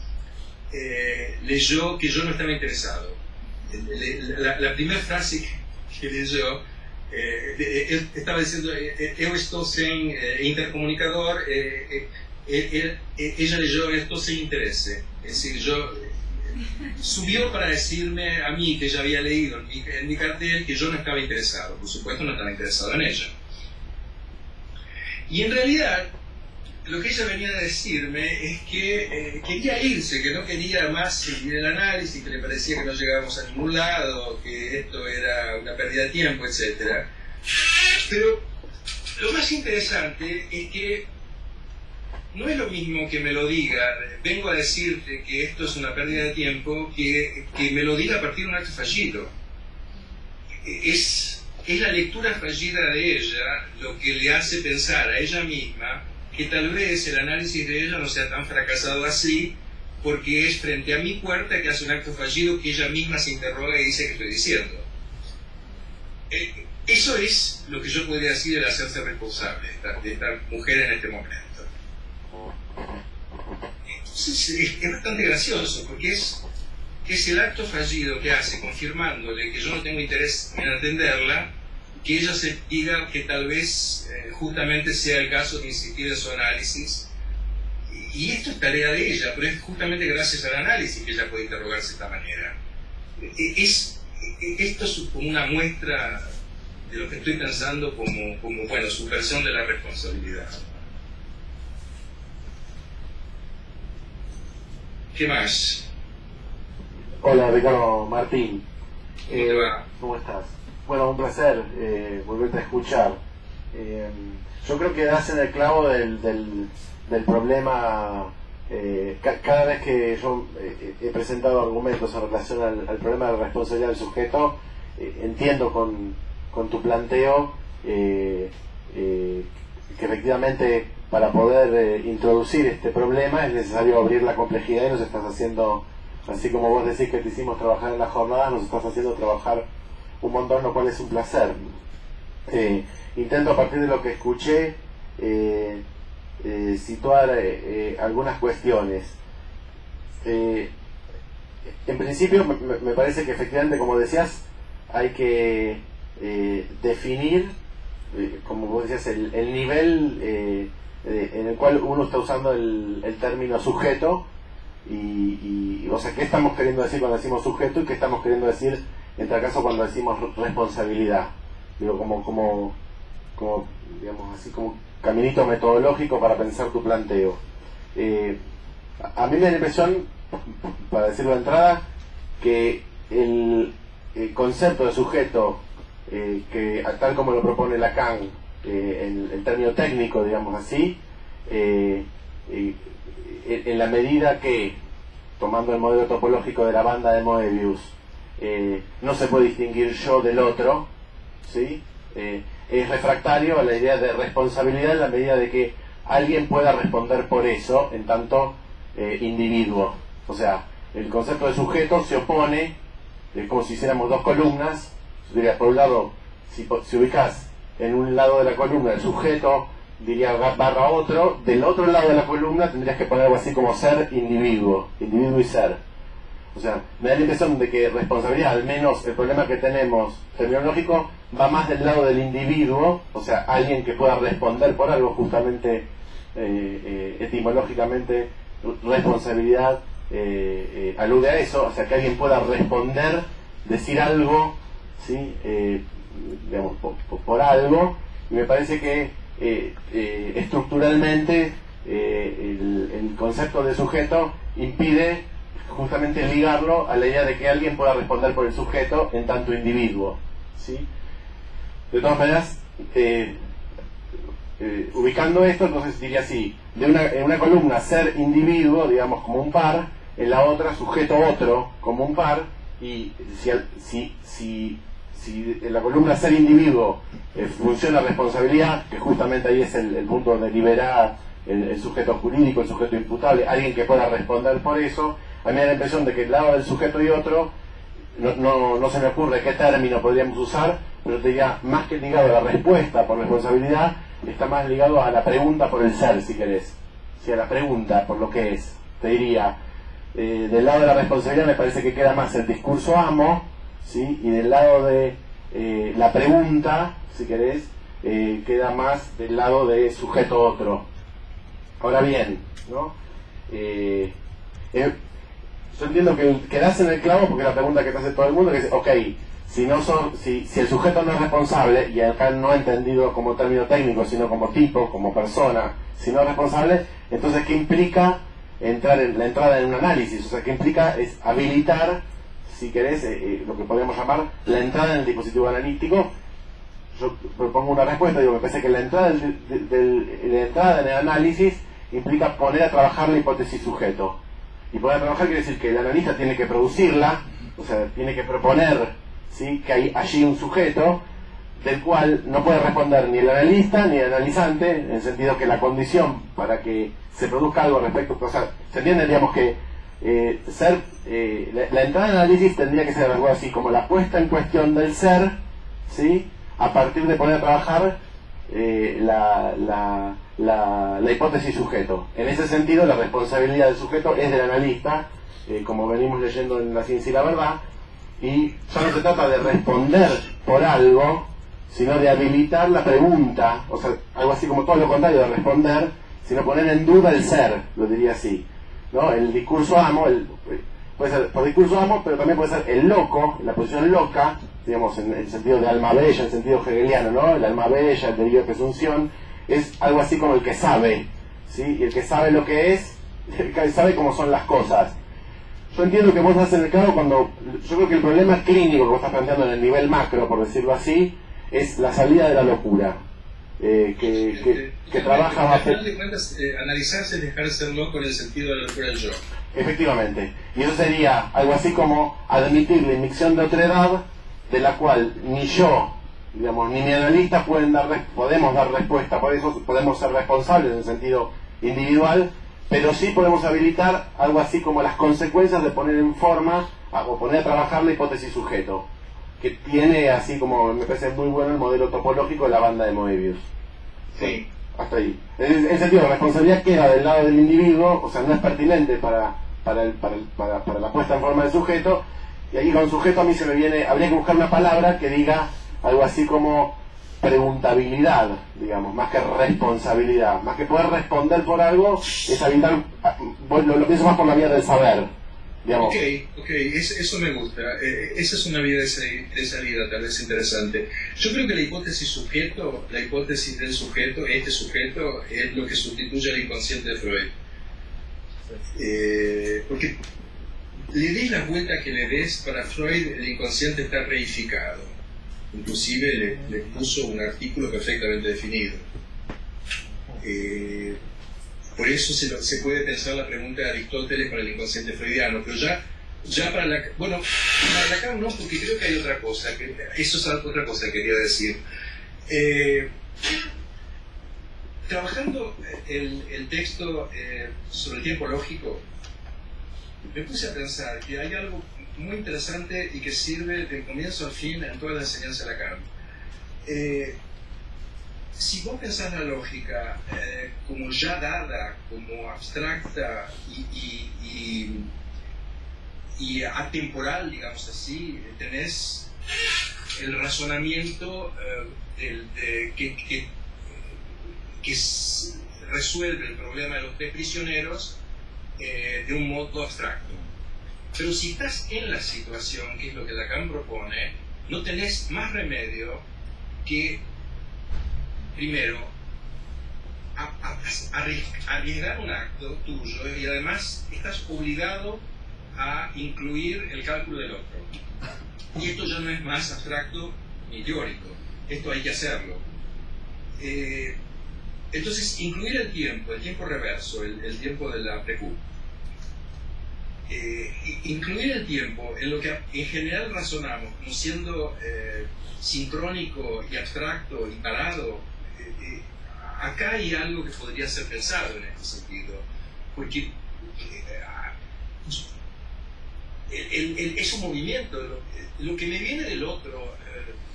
leyó que yo no estaba interesado. La primera frase que leyó Él estaba diciendo, eu estou sem intercomunicador, ella leyó esto sin interés. Es decir, subió para decirme a mí que ella había leído en mi cartel que yo no estaba interesado. Por supuesto no estaba interesado en ella. Y en realidad, lo que ella venía a decirme es que quería irse, que no quería más seguir el análisis, que le parecía que no llegábamos a ningún lado, que esto era una pérdida de tiempo, etc. Pero lo más interesante es que no es lo mismo que me lo diga, vengo a decirte que esto es una pérdida de tiempo, que me lo diga a partir de un acto fallido. Es la lectura fallida de ella lo que le hace pensar a ella misma que tal vez el análisis de ella no sea tan fracasado así, porque es frente a mi puerta que hace un acto fallido que ella misma se interroga y dice que estoy diciendo. Eso es lo que yo podría decir el hacerse responsable de esta mujer en este momento. Entonces es bastante gracioso, porque es el acto fallido que hace, confirmándole que yo no tengo interés en atenderla, que ella se diga que tal vez justamente sea el caso de insistir en su análisis. Y esto es tarea de ella, pero es justamente gracias al análisis que ella puede interrogarse de esta manera. Esto es como una muestra de lo que estoy pensando como bueno, subversión de la responsabilidad. ¿Qué más? Hola, Ricardo Martín. ¿Cómo te va? ¿Cómo estás? Bueno, un placer volverte a escuchar. Yo creo que das en el clavo del problema. Cada vez que yo he presentado argumentos en relación al problema de la responsabilidad del sujeto, entiendo con tu planteo que efectivamente para poder introducir este problema es necesario abrir la complejidad, y nos estás haciendo, así como vos decís que te hicimos trabajar en la jornada, nos estás haciendo trabajar un montón, lo cual es un placer. Intento a partir de lo que escuché situar algunas cuestiones. En principio me parece que efectivamente, como decías, hay que definir, como vos decías, el nivel en el cual uno está usando el término sujeto, y o sea, qué estamos queriendo decir cuando decimos sujeto y qué estamos queriendo decir en tal caso cuando decimos responsabilidad. Digo, como digamos así, como caminito metodológico para pensar tu planteo. A mí me da la impresión, para decirlo de entrada, que el concepto de sujeto, que tal como lo propone Lacan, el término técnico, digamos así, en la medida que, tomando el modelo topológico de la banda de Moebius, no se puede distinguir yo del otro, ¿sí? Es refractario a la idea de responsabilidad en la medida de que alguien pueda responder por eso en tanto individuo. O sea, el concepto de sujeto se opone, como si hiciéramos dos columnas. Diría, por un lado, si ubicas en un lado de la columna el sujeto, diría barra otro, del otro lado de la columna tendrías que poner algo así como ser, individuo y ser. O sea, me da la impresión de que responsabilidad, al menos el problema que tenemos terminológico, va más del lado del individuo, o sea, alguien que pueda responder por algo, justamente etimológicamente responsabilidad alude a eso, o sea, que alguien pueda responder, decir algo, ¿sí? Digamos, por algo, y me parece que estructuralmente el concepto de sujeto impide justamente ligarlo a la idea de que alguien pueda responder por el sujeto en tanto individuo, ¿sí? De todas maneras, ubicando esto, entonces diría así: en una columna ser individuo, digamos, como un par, en la otra sujeto otro como un par, y si en la columna ser individuo funciona responsabilidad, que justamente ahí es el punto donde libera el sujeto jurídico, el sujeto imputable, alguien que pueda responder por eso. A mí me da la impresión de que el lado del sujeto y otro, no se me ocurre qué término podríamos usar, pero te diría, más que ligado a la respuesta por responsabilidad, está más ligado a la pregunta por el ser, si querés. Si a la pregunta por lo que es. Te diría, del lado de la responsabilidad me parece que queda más el discurso amo, ¿sí? Y del lado de la pregunta, si querés, queda más del lado de sujeto otro. Ahora bien, ¿no? Yo entiendo que das en el clavo porque la pregunta que te hace todo el mundo es, ok, si el sujeto no es responsable, y acá no entendido como término técnico, sino como tipo, como persona, si no es responsable, entonces ¿qué implica la entrada en un análisis? O sea, ¿qué implica? Es habilitar, si querés, lo que podríamos llamar la entrada en el dispositivo analítico. Yo propongo una respuesta, digo, me parece que la entrada en el análisis implica poner a trabajar la hipótesis sujeto. Y poner a trabajar quiere decir que el analista tiene que producirla, o sea, tiene que proponer, ¿sí?, que hay allí un sujeto del cual no puede responder ni el analista ni el analizante, en el sentido que la condición para que se produzca algo respecto, o sea, se entiende, digamos, que la entrada en análisis tendría que ser algo así como la puesta en cuestión del ser, ¿sí?, a partir de poner a trabajar la hipótesis sujeto. En ese sentido, la responsabilidad del sujeto es del analista, como venimos leyendo en La ciencia y la verdad, y ya no se trata de responder por algo, sino de habilitar la pregunta, o sea, algo así como todo lo contrario de responder, sino poner en duda el ser, lo diría así, ¿no? El discurso amo, puede ser por discurso amo, pero también puede ser el loco, la posición loca, digamos, en el sentido de alma bella, en el sentido hegeliano, ¿no? El alma bella, el delirio de presunción, es algo así como el que sabe, ¿sí? Y el que sabe lo que es, el que sabe cómo son las cosas. Yo entiendo que vos haces en el claro cuando... Yo creo que el problema clínico que vos estás planteando en el nivel macro, por decirlo así, es la salida de la locura. Que trabaja bajo... Al final de cuentas, analizarse es dejar de ser loco en el sentido de la locura del yo. Efectivamente. Y eso sería algo así como admitir la inyección de otredad, de la cual ni yo, digamos, ni mi analista podemos dar respuesta, por eso podemos ser responsables en el sentido individual, pero sí podemos habilitar algo así como las consecuencias de poner en forma o poner a trabajar la hipótesis sujeto, que tiene así como, me parece muy bueno el modelo topológico de la banda de Moebius. Sí. Hasta ahí. En el sentido, la responsabilidad queda del lado del individuo, o sea, no es pertinente para la puesta en forma del sujeto, y ahí con sujeto a mí se me viene, habría que buscar una palabra que diga algo así como preguntabilidad, digamos, más que responsabilidad, más que poder responder por algo, es habilitar, lo pienso más por la vía del saber, digamos. Ok, eso me gusta, esa es una vía de salida tal vez interesante. Yo creo que la hipótesis sujeto, la hipótesis del sujeto, este sujeto, es lo que sustituye al inconsciente de Freud. Porque le des la vuelta que le des, para Freud el inconsciente está reificado. Inclusive le puso un artículo perfectamente definido. Por eso se puede pensar la pregunta de Aristóteles para el inconsciente freudiano, pero ya para Lacan no, porque creo que hay otra cosa, eso es otra cosa que quería decir. Trabajando el texto sobre el tiempo lógico, me puse a pensar que hay algo muy interesante y que sirve de comienzo al fin en toda la enseñanza de Lacan. Si vos pensás la lógica como ya dada, como abstracta y atemporal, digamos así, tenés el razonamiento que resuelve el problema de los tres prisioneros de un modo abstracto. Pero si estás en la situación, que es lo que Lacan propone, no tenés más remedio que, primero, arriesgar un acto tuyo, y además estás obligado a incluir el cálculo del otro. Y esto ya no es más abstracto ni teórico, esto hay que hacerlo. Entonces, incluir el tiempo reverso, el tiempo de la precu. Incluir el tiempo en lo que en general razonamos como siendo sincrónico y abstracto y parado, acá hay algo que podría ser pensado en este sentido, porque es un movimiento, lo que me viene del otro,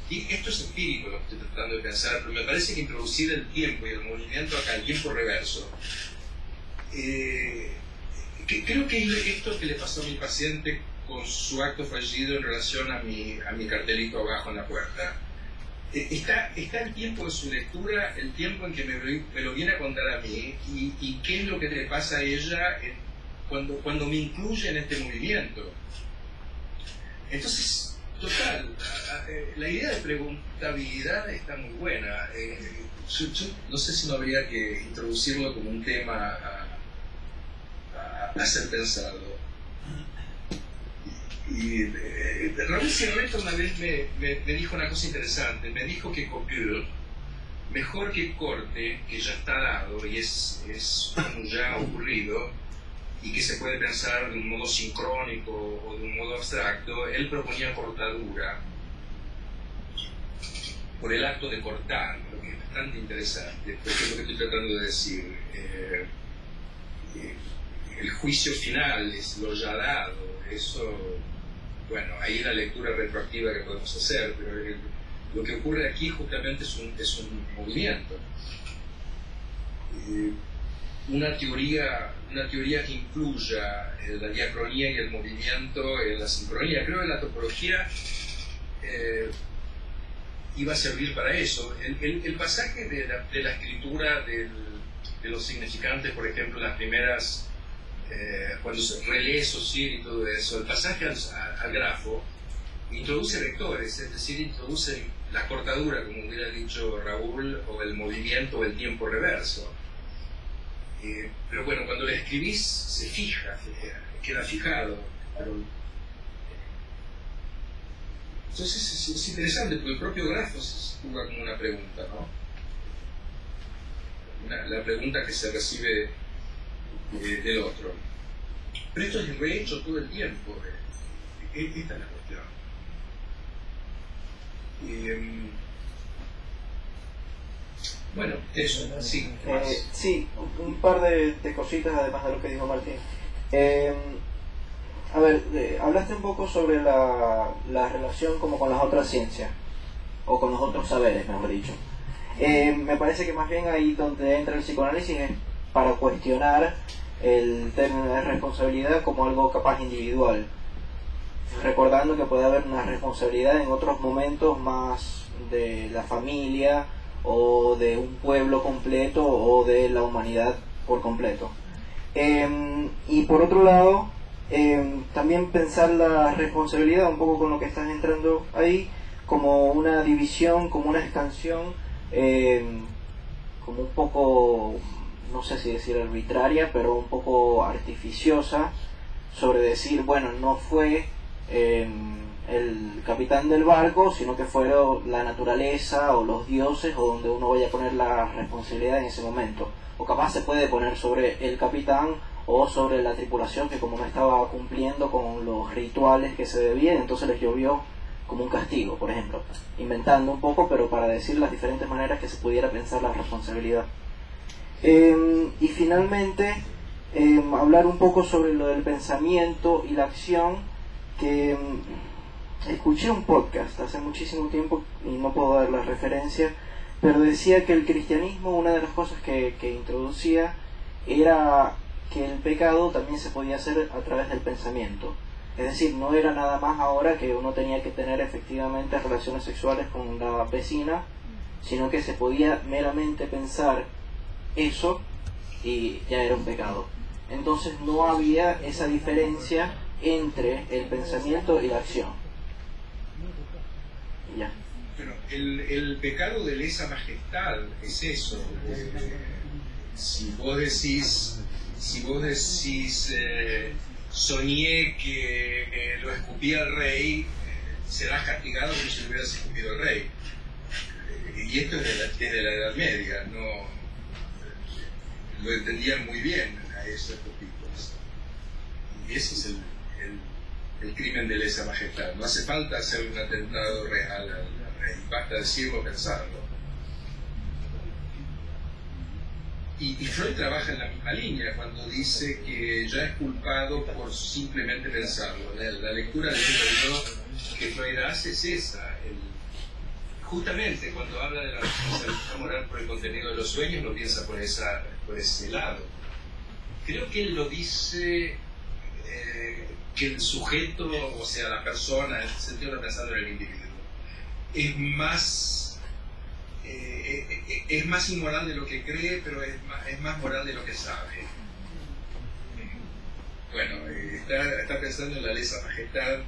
y esto es empírico lo que estoy tratando de pensar, pero me parece que introducir el tiempo y el movimiento acá, el tiempo reverso, creo que esto que le pasó a mi paciente con su acto fallido en relación a mi cartelito abajo en la puerta. Está el tiempo de su lectura, el tiempo en que me lo viene a contar a mí, y qué es lo que le pasa a ella cuando me incluye en este movimiento. Entonces, total, la idea de preguntabilidad está muy buena. Yo no sé si no habría que introducirlo como un tema a ser pensado. Y Raúl Sierreta una vez me dijo una cosa interesante. Me dijo que Copieux, mejor que Corte, que ya está dado y es ya ocurrido, y que se puede pensar de un modo sincrónico o de un modo abstracto, él proponía cortadura por el acto de cortar, lo que es bastante interesante, porque es lo que estoy tratando de decir. El juicio final es lo ya dado, eso, bueno, ahí la lectura retroactiva que podemos hacer, pero lo que ocurre aquí justamente es un movimiento. Una teoría que incluya la diacronía y el movimiento en la sincronía. Creo que la topología iba a servir para eso. El pasaje de la escritura de los significantes, por ejemplo, las primeras, cuando se relee Saussure y todo eso, el pasaje al grafo introduce vectores, es decir, introduce la cortadura, como hubiera dicho Raúl, o el movimiento o el tiempo reverso. Pero bueno, cuando le escribís se fija, queda fijado. Entonces es interesante, porque el propio grafo se juega como una pregunta, ¿no? La pregunta que se recibe del otro. Pero esto es rehecho todo el tiempo. Esta es la cuestión. Bueno, eso, sí. Sí, un par de cositas además de lo que dijo Martín. A ver, hablaste un poco sobre la relación como con las otras ciencias, o con los otros saberes, mejor dicho. Me parece que más bien ahí donde entra el psicoanálisis es para cuestionar el término de responsabilidad como algo capaz individual, recordando que puede haber una responsabilidad en otros momentos más de la familia o de un pueblo completo o de la humanidad por completo. Y por otro lado, también pensar la responsabilidad, un poco con lo que estás entrando ahí, como una división, como una expansión, como un poco, no sé si decir arbitraria, pero un poco artificiosa, sobre decir, bueno, no fue el capitán del barco, sino que fueron la naturaleza o los dioses, o donde uno vaya a poner la responsabilidad en ese momento. O capaz se puede poner sobre el capitán o sobre la tripulación, que como no estaba cumpliendo con los rituales que se debían, entonces les llovió como un castigo, por ejemplo. Inventando un poco, pero para decir las diferentes maneras que se pudiera pensar la responsabilidad. Y finalmente, hablar un poco sobre lo del pensamiento y la acción, que escuché un podcast hace muchísimo tiempo y no puedo dar la referencia, pero decía que el cristianismo, una de las cosas que introducía era que el pecado también se podía hacer a través del pensamiento. Es decir, no era nada más ahora que uno tenía que tener efectivamente relaciones sexuales con la vecina, sino que se podía meramente pensar eso y ya era un pecado. Entonces no había esa diferencia entre el pensamiento y la acción. Y ya. Bueno, el pecado de lesa majestad es eso. Si vos decís soñé que lo escupía el rey, serás castigado como si lo hubieras escupido el rey. Y esto es desde la Edad Media, no lo entendían muy bien a esos tipos. Y ese es el crimen de lesa majestad. No hace falta hacer un atentado real al rey, basta decirlo, pensarlo. Y Freud trabaja en la misma línea cuando dice que ya es culpado por simplemente pensarlo. La lectura del libro que Freud hace es esa. Justamente cuando habla de la responsabilidad moral por el contenido de los sueños, lo piensa por ese lado. Creo que él lo dice que el sujeto, o sea, la persona, en el sentido de pensando en el individuo, es más inmoral de lo que cree, pero es más moral de lo que sabe. Bueno, está pensando en la lesa majestad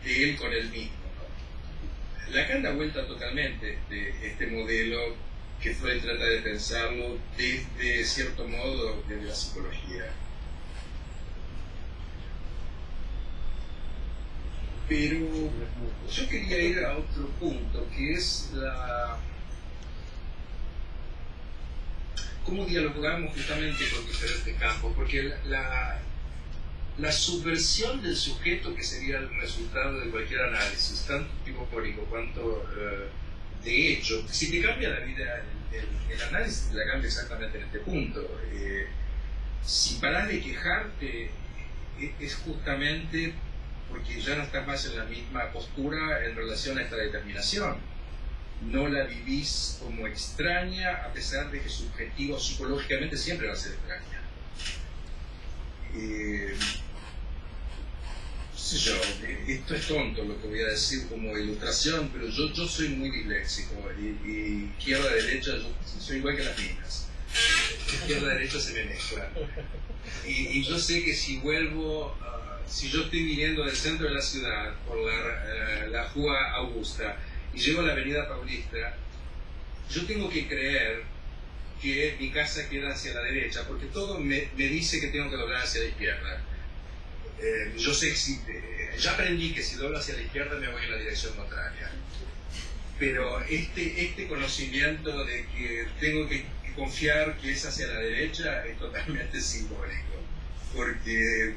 de él con él mismo, ¿no? Lacan da vuelta totalmente de este modelo que Freud trata de pensarlo desde cierto modo desde la psicología. Pero yo quería ir a otro punto, que es cómo dialogamos justamente con diferentes campos, porque la subversión del sujeto, que sería el resultado de cualquier análisis, tanto psicofórico cuanto de hecho, si te cambia la vida, el análisis te la cambia exactamente en este punto. Si parás de quejarte, es justamente porque ya no estás más en la misma postura en relación a esta determinación. No la vivís como extraña, a pesar de que su objetivo psicológicamente siempre va a ser extraña. Esto es tonto lo que voy a decir como ilustración, pero yo soy muy disléxico y izquierda-derecha, yo soy igual que las minas. Izquierda-derecha se me mezclan. Y yo sé que si vuelvo, si yo estoy viniendo del centro de la ciudad por la Rua Augusta y llego a la Avenida Paulista, yo tengo que creer que mi casa queda hacia la derecha, porque todo me dice que tengo que doblar hacia la izquierda. Yo sé que ya aprendí que si doblo hacia la izquierda me voy en la dirección contraria. Pero este conocimiento de que tengo que confiar que es hacia la derecha es totalmente simbólico, porque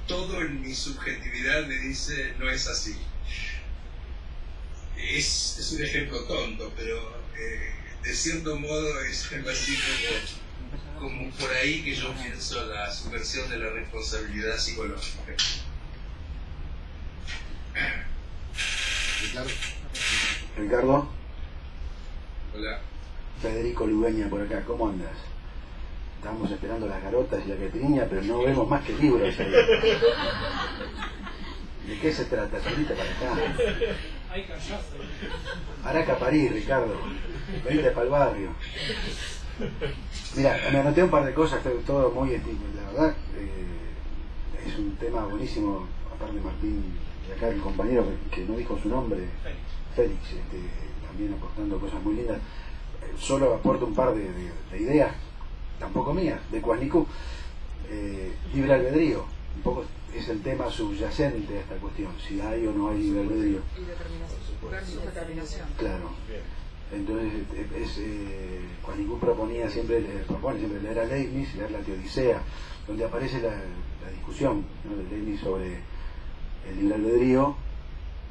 todo en mi subjetividad me dice no es así. Es un ejemplo tonto, pero de cierto modo es algo así como por ahí que yo pienso la subversión de la responsabilidad psicológica. Ricardo. Hola. Federico Lubeña por acá, ¿cómo andas? Estamos esperando las garotas y la caipirinha, pero no vemos más que libros ahí. ¿De qué se trata? Salite para acá. Araca París, Ricardo. Venite para el barrio. Mira, me anoté un par de cosas, todo muy la verdad, es un tema buenísimo, aparte de Martín, y acá el compañero que no dijo su nombre, Félix, también aportando cosas muy lindas. Solo aporto un par de ideas, tampoco mías, de Kuasniku. Libre albedrío, un poco es el tema subyacente a esta cuestión, si hay o no hay libre albedrío. Y determinación. Claro. Entonces, Kuasniku propone siempre leer a Leibniz, leer la Teodicea, donde aparece la discusión, ¿no?, de Leibniz sobre el libre albedrío,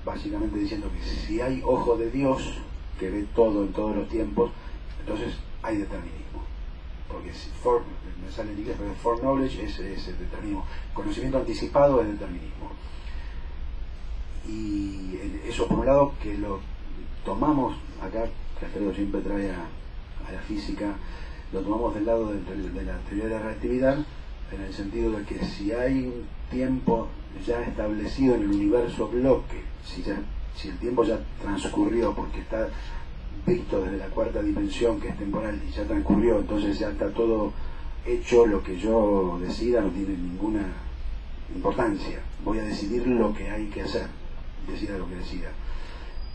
básicamente diciendo que si hay ojo de Dios que ve todo en todos los tiempos, entonces hay determinismo. Porque me sale en inglés, pero foreknowledge es el determinismo. Conocimiento anticipado es determinismo. Y eso, por un lado, que lo tomamos acá, que Alfredo siempre trae a la física, lo tomamos del lado de la teoría de la relatividad, en el sentido de que si hay un tiempo ya establecido en el universo bloque, si el tiempo ya transcurrió porque está visto desde la cuarta dimensión, que es temporal, y ya transcurrió, entonces ya está todo hecho, lo que yo decida no tiene ninguna importancia, voy a decidir lo que hay que hacer, decida lo que decida.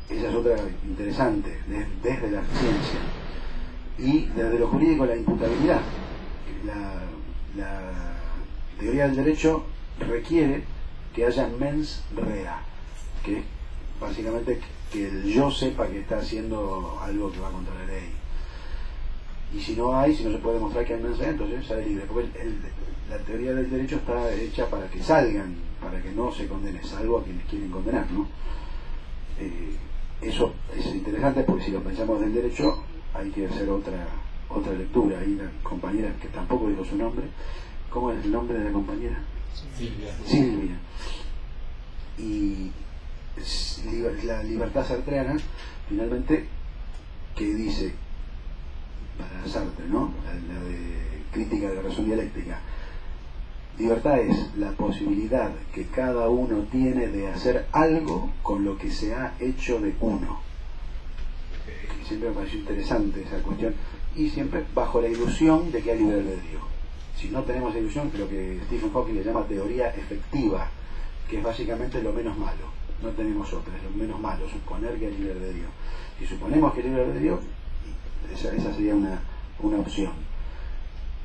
Esa es otra interesante, desde la ciencia. Y desde lo jurídico, la imputabilidad. La teoría del derecho requiere que haya mens rea, que es básicamente que el yo sepa que está haciendo algo que va contra la ley. Y si no se puede demostrar que hay mens rea, entonces sale libre. Porque la teoría del derecho está hecha para que salgan, para que no se condene, salvo a quienes quieren condenar, ¿no? Eso es interesante porque si lo pensamos del derecho hay que hacer otra lectura. Hay una compañera que tampoco dijo su nombre. ¿Cómo es el nombre de la compañera? Silvia. Y la libertad sartreana, finalmente, que dice, para Sartre, ¿no?, la de crítica de la razón dialéctica, Libertad es la posibilidad que cada uno tiene de hacer algo con lo que se ha hecho de uno. Y siempre me pareció interesante esa cuestión, y siempre bajo la ilusión de que hay libre albedrío. Si no tenemos ilusión, lo que Stephen Hawking le llama teoría efectiva, que es básicamente lo menos malo. No tenemos otra, es lo menos malo, suponer que hay libre albedrío. Si suponemos que hay libre albedrío, esa sería una opción.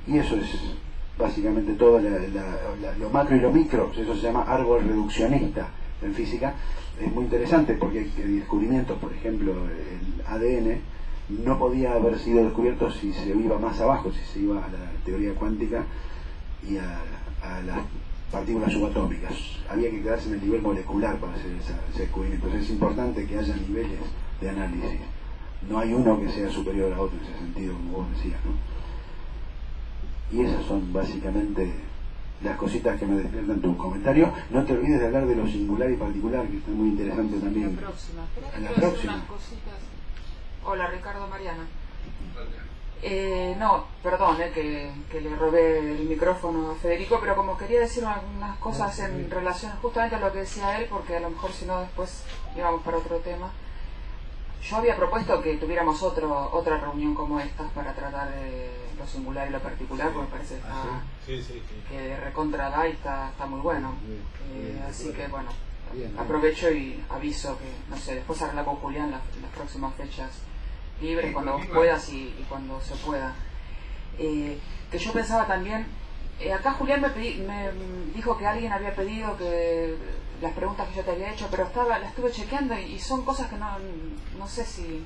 Y eso es básicamente todo lo macro y lo micro. Eso se llama árbol reduccionista en física. Es muy interesante porque el descubrimiento, por ejemplo, el ADN no podía haber sido descubierto si se iba más abajo, si se iba a la teoría cuántica y a las partículas subatómicas. Había que quedarse en el nivel molecular para hacer ese descubrimiento. Entonces es importante que haya niveles de análisis. No hay uno que sea superior a otro en ese sentido, como vos decías, ¿no? Y esas son básicamente las cositas que me despiertan tu comentario. No te olvides de hablar de lo singular y particular, que está muy interesante también. La próxima. En la Quiero decir próxima. unas cositas. Hola, Ricardo, Mariana. No, perdón que le robé el micrófono a Federico, pero como quería decir algunas cosas en relación justamente a lo que decía él, porque a lo mejor si no después íbamos para otro tema. Yo había propuesto que tuviéramos otra reunión como esta para tratar de lo singular y lo particular, porque me parece que de recontra da y está muy bueno. Así que bueno, aprovecho y aviso que, no sé, después hablar con Julián las próximas fechas libres, cuando vos puedas y cuando se pueda. Que yo pensaba también, acá Julián me dijo que alguien había pedido que las preguntas que yo te había hecho, pero las estuve chequeando y son cosas que no sé si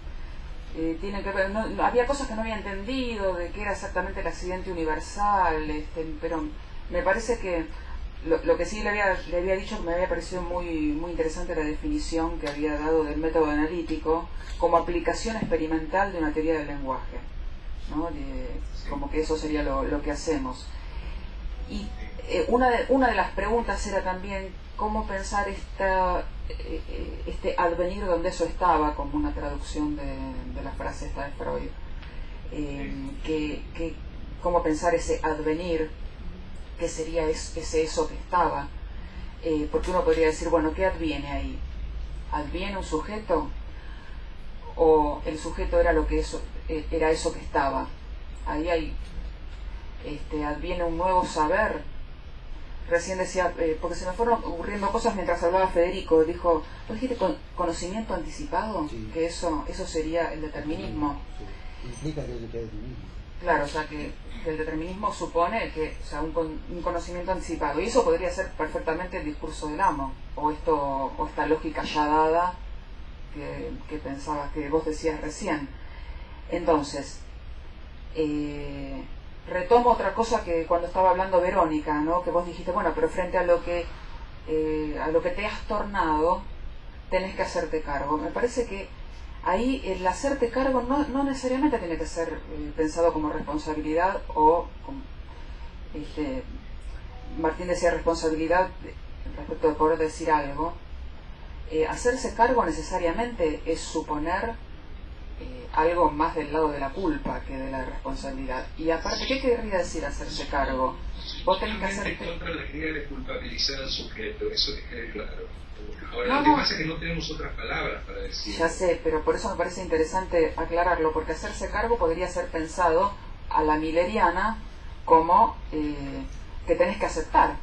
tienen que ver, había cosas que no había entendido de qué era exactamente el accidente universal, pero me parece que lo que sí le había dicho, que me había parecido muy, muy interesante la definición que había dado del método analítico como aplicación experimental de una teoría del lenguaje, ¿no? Como que eso sería lo que hacemos. Y una de las preguntas era también cómo pensar este advenir donde eso estaba, como una traducción de la frase esta de Freud. Cómo pensar ese advenir, qué sería ese eso que estaba. Porque uno podría decir, bueno, ¿qué adviene ahí? ¿Adviene un sujeto? ¿O el sujeto era era eso que estaba? Ahí hay adviene un nuevo saber. Recién decía, porque se me fueron ocurriendo cosas mientras hablaba Federico, dijo, ¿vos dijiste conocimiento anticipado? Sí. Que eso sería el determinismo. Sí. Implica que es determinismo. Claro, o sea que el determinismo supone que, o sea, un conocimiento anticipado, y eso podría ser perfectamente el discurso del amo, o esta lógica ya dada que pensabas, que vos decías recién. Entonces, retomo otra cosa que cuando estaba hablando Verónica, ¿no? Que vos dijiste, bueno, pero frente a lo que te has tornado, tenés que hacerte cargo. Me parece que ahí el hacerte cargo no necesariamente tiene que ser pensado como responsabilidad o como, Martín decía responsabilidad respecto de poder decir algo. Hacerse cargo necesariamente es suponer algo más del lado de la culpa que de la responsabilidad. Y aparte, ¿qué querría decir hacerse cargo? Vos tenés que hacerte... contra la idea de culpabilizar al sujeto, eso que quede claro. Ahora, lo que pasa es que no tenemos otras palabras para decir. Ya sé, pero por eso me parece interesante aclararlo, porque hacerse cargo podría ser pensado a la milleriana como que tenés que aceptar.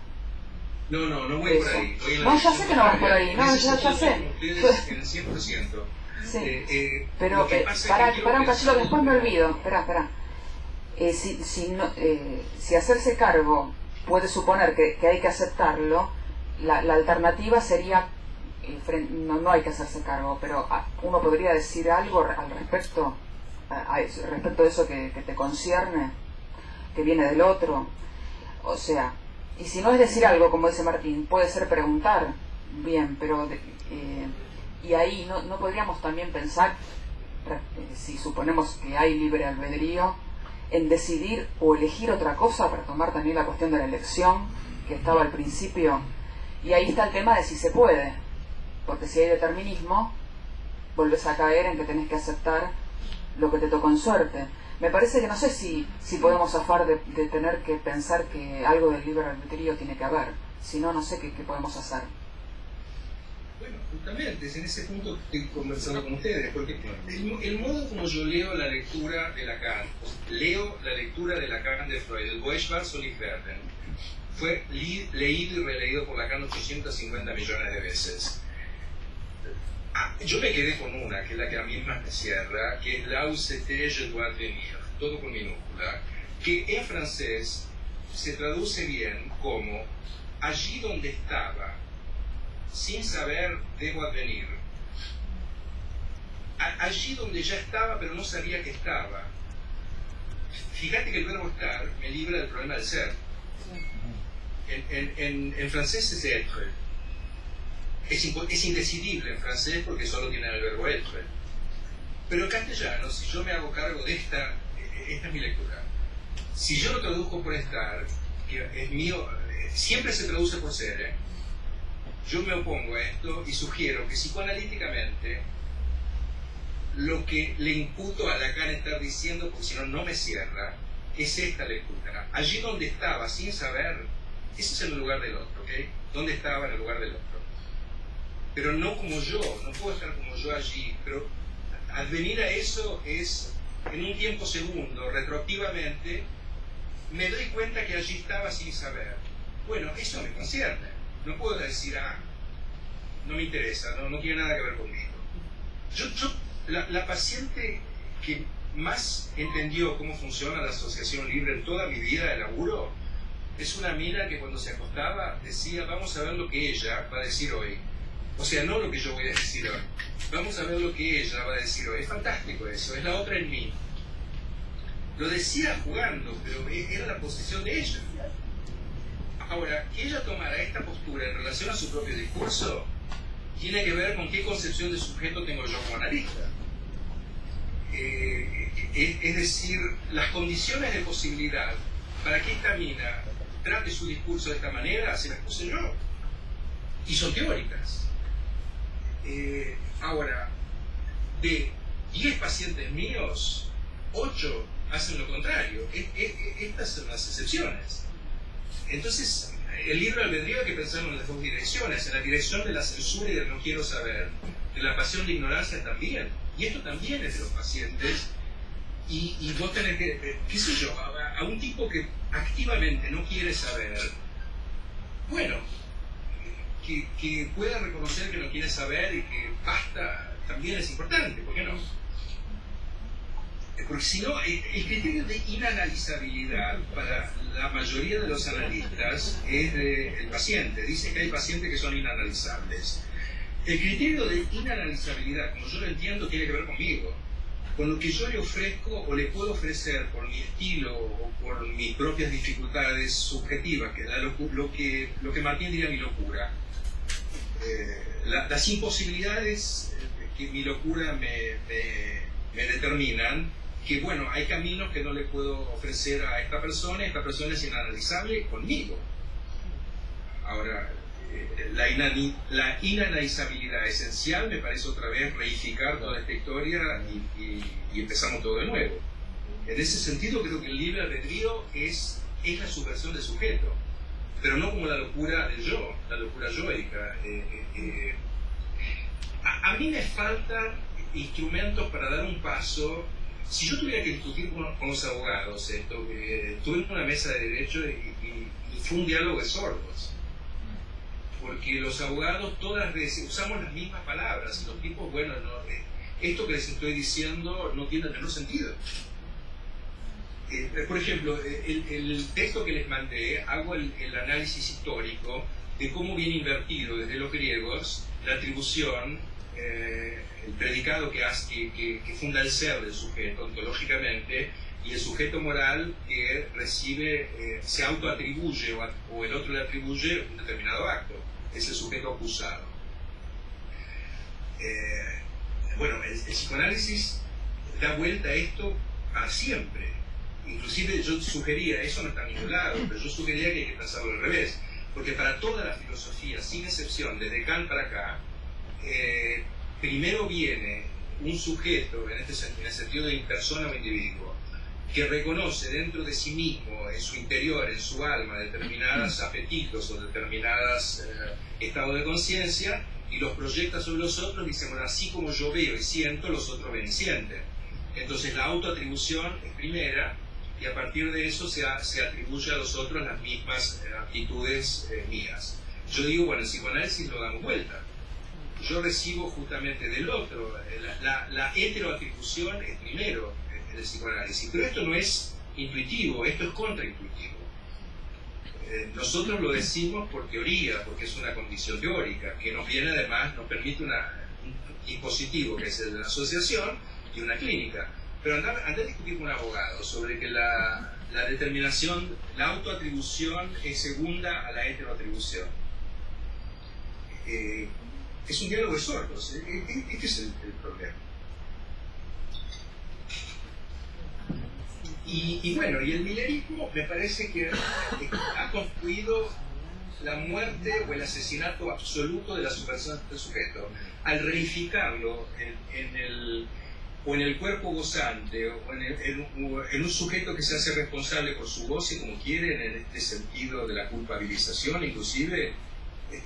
No voy por ahí. No, ya sé que no vas por ahí, no, ya sé. En el 100%. Sí, pero para un cachito, después me olvido. Espera. Si hacerse cargo puede suponer que hay que aceptarlo, la alternativa sería no hay que hacerse cargo, pero uno podría decir algo al respecto de eso que te concierne, que viene del otro. O sea, y si no es decir algo, como dice Martín, puede ser preguntar, bien, pero y ahí no podríamos también pensar, si suponemos que hay libre albedrío, en decidir o elegir otra cosa, para tomar también la cuestión de la elección que estaba al principio. Y ahí está el tema de si se puede, porque si hay determinismo, volvés a caer en que tenés que aceptar lo que te tocó en suerte. me parece que no sé si podemos zafar de tener que pensar que algo del libre albedrío tiene que haber, si no, no sé qué podemos hacer. Bueno, justamente es en ese punto que estoy conversando con ustedes, porque el modo como yo leo la lectura de Lacan, de Freud, el Boechat Soliverden, fue leído y releído por Lacan 850 millones de veces. Yo me quedé con una, que es la que a mí más me cierra, que es là où c'était je dois venir, todo con minúscula, que en francés se traduce bien como allí donde estaba, sin saber debo advenir. Allí donde ya estaba pero no sabía que estaba. Fíjate que el verbo estar me libra del problema del ser. En francés es être. Es indecidible en francés porque solo tiene el verbo être. Pero en castellano, si yo me hago cargo de esta es mi lectura. Si yo lo traduzco por estar, que es mío, siempre se traduce por ser, yo me opongo a esto y sugiero que psicoanalíticamente lo que le imputo a Lacan estar diciendo, porque si no, no me cierra, es esta lectura. Allí donde estaba, sin saber, ese es el lugar del otro, ¿ok? Donde estaba en el lugar del otro. Pero no como yo, no puedo estar como yo allí, pero advenir a eso es, en un tiempo segundo, retroactivamente, me doy cuenta que allí estaba sin saber. Bueno, eso me concierne. No puedo decir, no me interesa, no tiene nada que ver conmigo. La paciente que más entendió cómo funciona la asociación libre en toda mi vida de laburo, es una mina que cuando se acostaba decía, vamos a ver lo que ella va a decir hoy. O sea, no lo que yo voy a decir hoy. Vamos a ver lo que ella va a decir hoy. Es fantástico eso, es la otra en mí. Lo decía jugando, pero era la posición de ella. Ahora, que ella tomara esta postura en relación a su propio discurso tiene que ver con qué concepción de sujeto tengo yo como analista. Es decir, las condiciones de posibilidad para que esta mina trate su discurso de esta manera se las puse yo. Y son teóricas. Ahora, de 10 pacientes míos, 8 hacen lo contrario. Estas son las excepciones. Entonces, el libre albedrío hay que pensarlo en las dos direcciones, en la dirección de la censura y del no quiero saber, de la pasión de ignorancia también. Y esto también es de los pacientes. Y vos tenés que, qué sé yo, a un tipo que activamente no quiere saber, bueno, que pueda reconocer que no quiere saber y que basta, también es importante, ¿por qué no? Porque si no, el criterio de inanalizabilidad para la mayoría de los analistas es del paciente. Dicen que hay pacientes que son inanalizables. El criterio de inanalizabilidad, como yo lo entiendo, tiene que ver conmigo, con lo que yo le ofrezco o le puedo ofrecer por mi estilo o por mis propias dificultades subjetivas, que es lo que Martín diría mi locura. Las imposibilidades que mi locura me determinan, que bueno, hay caminos que no le puedo ofrecer a esta persona es inanalizable conmigo. Ahora, la inanalizabilidad esencial me parece otra vez reificar toda esta historia y empezamos todo de nuevo. En ese sentido creo que el libre albedrío es la subversión del sujeto, pero no como la locura del yo, la locura yoica. A mí me faltan instrumentos para dar un paso. Si yo tuviera que discutir con los abogados esto, tuve una mesa de derecho y fue un diálogo de sordos, porque los abogados todas veces usamos las mismas palabras y los tipos, bueno, esto que les estoy diciendo no tiene el menor sentido. Por ejemplo, el texto que les mandé, hago el análisis histórico de cómo viene invertido desde los griegos la atribución, el predicado que funda el ser del sujeto ontológicamente, y el sujeto moral que recibe, se autoatribuye o el otro le atribuye un determinado acto, es el sujeto acusado. Bueno, el psicoanálisis da vuelta a esto para siempre. Inclusive yo sugería, eso no está en ningún lado, pero yo sugería que hay que pensarlo al revés, porque para toda la filosofía, sin excepción, desde Kant para acá, primero viene un sujeto, en el sentido de persona o individuo, que reconoce dentro de sí mismo, en su interior, en su alma, determinados apetitos o determinados estados de conciencia, y los proyecta sobre los otros, dicen, bueno, así como yo veo y siento, los otros ven y sienten. Entonces la autoatribución es primera, y a partir de eso se atribuye a los otros las mismas aptitudes mías. Yo digo, bueno, el psicoanálisis lo damos vuelta. Yo recibo justamente del otro, la heteroatribución es primero en el psicoanálisis, pero esto no es intuitivo, esto es contraintuitivo. Nosotros lo decimos por teoría, porque es una condición teórica, que nos viene además, nos permite un dispositivo que es el de la asociación y una clínica. Pero andar a discutir con un abogado sobre que la determinación, la autoatribución es segunda a la heteroatribución. Es un diálogo de sordos. Este es el problema. Y bueno, y el millerismo me parece que ha construido la muerte o el asesinato absoluto de la subversión del sujeto. Al reificarlo en el cuerpo gozante o en un sujeto que se hace responsable por su goce como quieren, en este sentido de la culpabilización, inclusive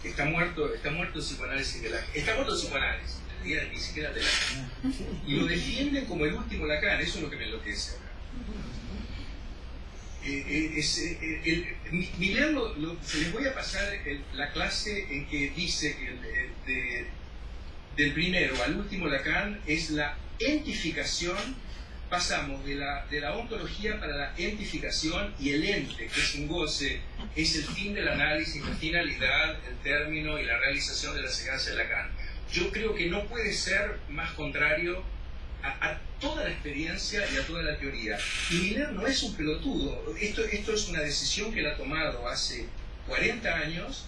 está muerto el psicoanálisis está muerto el psicoanálisis, ni siquiera de Lacan, y lo defienden como el último Lacan. Eso es lo que me enloquece acá. Miller les voy a pasar la clase en que dice que del primero al último Lacan es la entificación. Pasamos de la ontología para la entificación, y el ente, que es un goce, es el fin del análisis, la finalidad, el término y la realización de la enseñanza de Lacan. Yo creo que no puede ser más contrario a toda la experiencia y a toda la teoría. Y Miller no es un pelotudo. Esto es una decisión que él ha tomado hace 40 años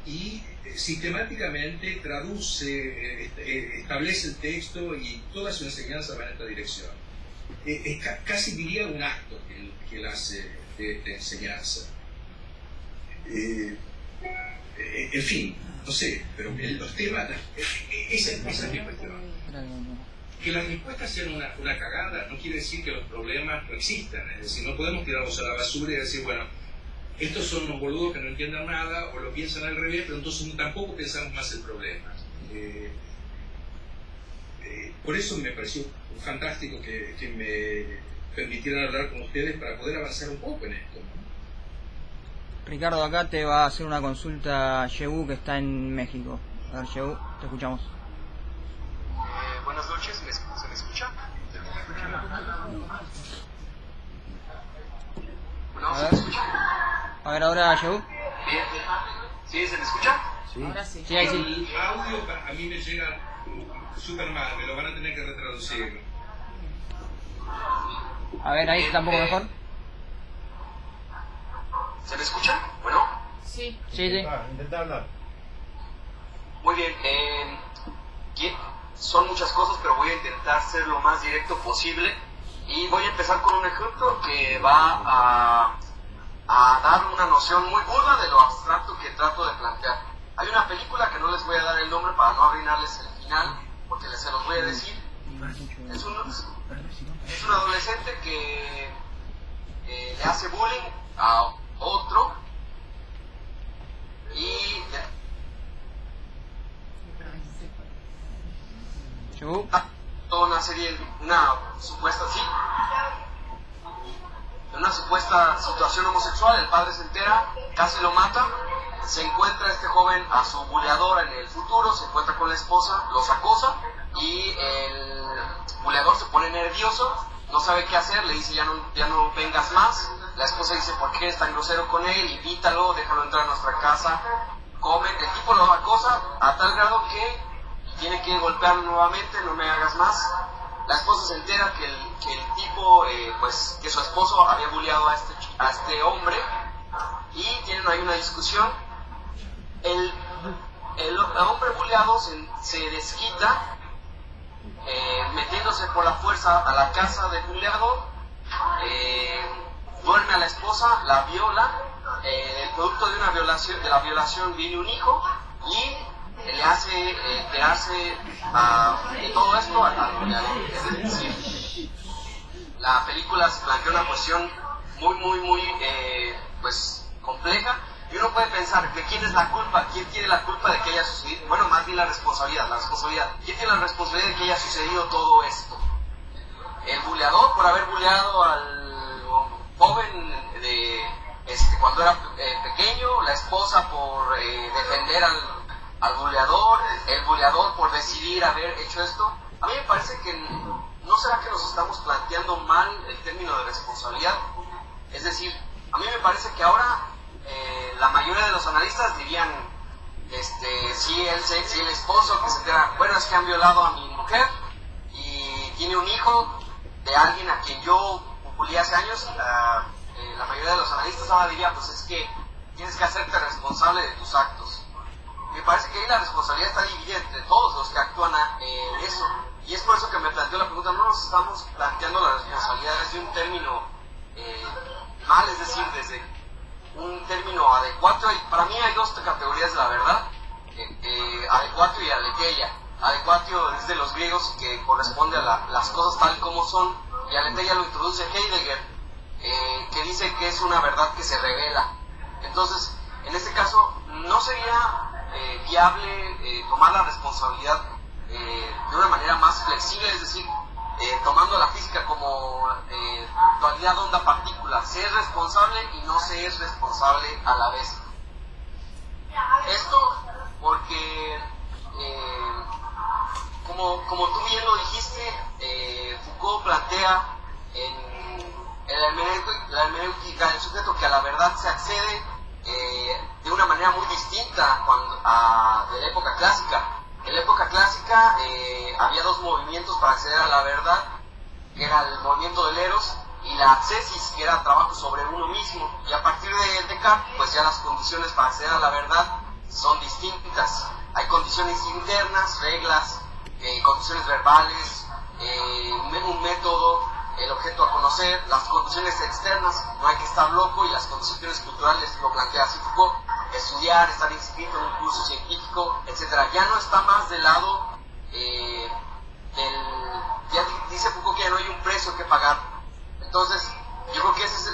y sistemáticamente traduce, establece el texto, y toda su enseñanza va en esta dirección. Casi diría un acto que él hace de enseñanza. En fin, no sé, pero los temas, esa es mi cuestión. Que las respuestas sean una cagada no quiere decir que los problemas no existan. Es decir, no podemos tirarlos a la basura y decir, bueno, estos son unos boludos que no entiendan nada, o lo piensan al revés, pero entonces tampoco pensamos más el problema. Por eso me pareció fantástico que me permitieran hablar con ustedes para poder avanzar un poco en esto. Ricardo, acá te va a hacer una consulta Yehu, que está en México. A ver, Yehu, te escuchamos. Buenas noches, ¿se me escucha? ¿No se me escucha? A ver, ahora, Yehu. Bien. ¿Sí, se me escucha? Sí. Ahora sí. Sí, ahí sí. El audio a mí me llega súper mal, me lo van a tener que retraducir. A ver, ahí está un poco mejor. ¿Se me escucha? Bueno. Sí. Sí, sí. Intenta hablar. Muy bien. Son muchas cosas, pero voy a intentar ser lo más directo posible. Y voy a empezar con un ejemplo que va a dar una noción muy burda de lo abstracto que trato de plantear. Hay una película que no les voy a dar el nombre para no arruinarles el final, porque se los voy a decir. Es un adolescente que le hace bullying a otro y Yehu. toda una supuesta situación homosexual. El padre se entera, casi lo mata. Se encuentra este joven a su buleador en el futuro, se encuentra con la esposa, los acosa y el buleador se pone nervioso, no sabe qué hacer, le dice ya no vengas más. La esposa dice, ¿por qué eres tan grosero con él? Invítalo, déjalo entrar a nuestra casa, comen. El tipo lo acosa a tal grado que tiene que golpearlo nuevamente, no me hagas más. La esposa se entera que el tipo, que su esposo había buleado a este hombre, y tienen ahí una discusión. El hombre buleado se desquita, metiéndose por la fuerza a la casa del buleador, duerme a la esposa, la viola. El producto de la violación viene un hijo, y le hace enterarse de todo esto al buleador. Es decir, la película se plantea una cuestión muy pues compleja, y uno puede pensar de quién es la culpa, quién tiene la culpa de que haya sucedido, bueno, más bien la responsabilidad, quién tiene la responsabilidad de que haya sucedido todo esto. El buleador por haber buleado al joven cuando era pequeño, la esposa por defender al buleador, el buleador por decidir haber hecho esto. A mí me parece que no será que nos estamos planteando mal el término de responsabilidad. Es decir, a mí me parece que ahora la mayoría de los analistas dirían, si el esposo que se entera, bueno, es que han violado a mi mujer y tiene un hijo de alguien a quien yo buleé hace años, la mayoría de los analistas ahora diría, pues es que tienes que hacerte responsable de tus actos. Me parece que ahí la responsabilidad está dividida entre todos los que actúan en eso. Y es por eso que me planteo la pregunta, no nos estamos planteando la responsabilidad desde un término mal, es decir, desde un término adecuado. Y para mí hay dos categorías de la verdad, adecuado y aletheia. Adecuatio es de los griegos, que corresponde a las cosas tal como son, y aletheia lo introduce Heidegger, que dice que es una verdad que se revela. Entonces, en este caso, no sería viable tomar la responsabilidad de una manera más flexible, es decir, tomando la física como dualidad onda-partícula, se es responsable y no se es responsable a la vez. Esto porque, como tú bien lo dijiste, Foucault plantea en la hermenéutica del sujeto que a la verdad se accede de una manera muy distinta de la época clásica. En la época clásica había dos movimientos para acceder a la verdad, que era el movimiento del eros y la ascesis, que era trabajo sobre uno mismo. Y a partir de Descartes, pues ya las condiciones para acceder a la verdad son distintas. Hay condiciones internas, reglas, condiciones verbales, un método, el objeto a conocer. Las condiciones externas, no hay que estar loco, y las condiciones culturales lo plantea así Foucault: estudiar, estar inscrito en un curso científico, etc. Ya no está más del lado ya dice Foucault que ya no hay un precio que pagar. Entonces, yo creo que esa es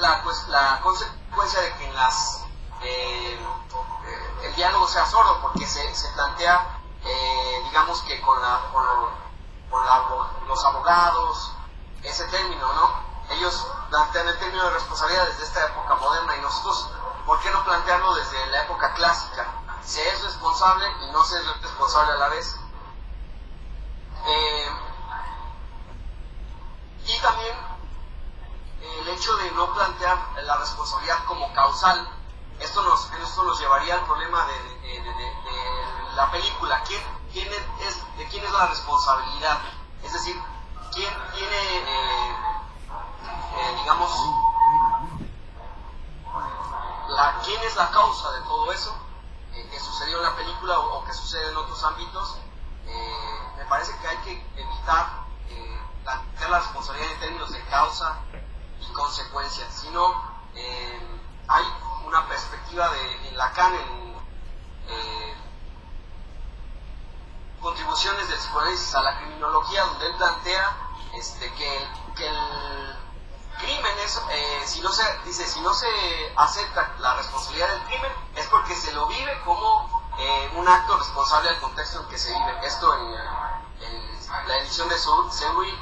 la consecuencia de que el diálogo sea sordo, porque se plantea, digamos que con los abogados, ese término, ¿no? Ellos plantean el término de responsabilidad desde esta época moderna, y nosotros, ¿por qué no plantearlo desde la época clásica? Se es responsable y no se es responsable a la vez. Y también el hecho de no plantear la responsabilidad como causal, esto nos llevaría al problema de la película. ¿De quién es la responsabilidad? Es decir, ¿quién tiene, quién es la causa de todo eso que sucedió en la película o que sucede en otros ámbitos? Me parece que hay que evitar plantear la responsabilidad en términos de causa y consecuencia, sino hay una perspectiva en Lacan, en contribuciones del psicoanálisis a la criminología, donde él plantea que el crimen es, si no se acepta la responsabilidad del crimen, es porque se lo vive como un acto responsable del contexto en que se vive. Esto en la edición de Seuil,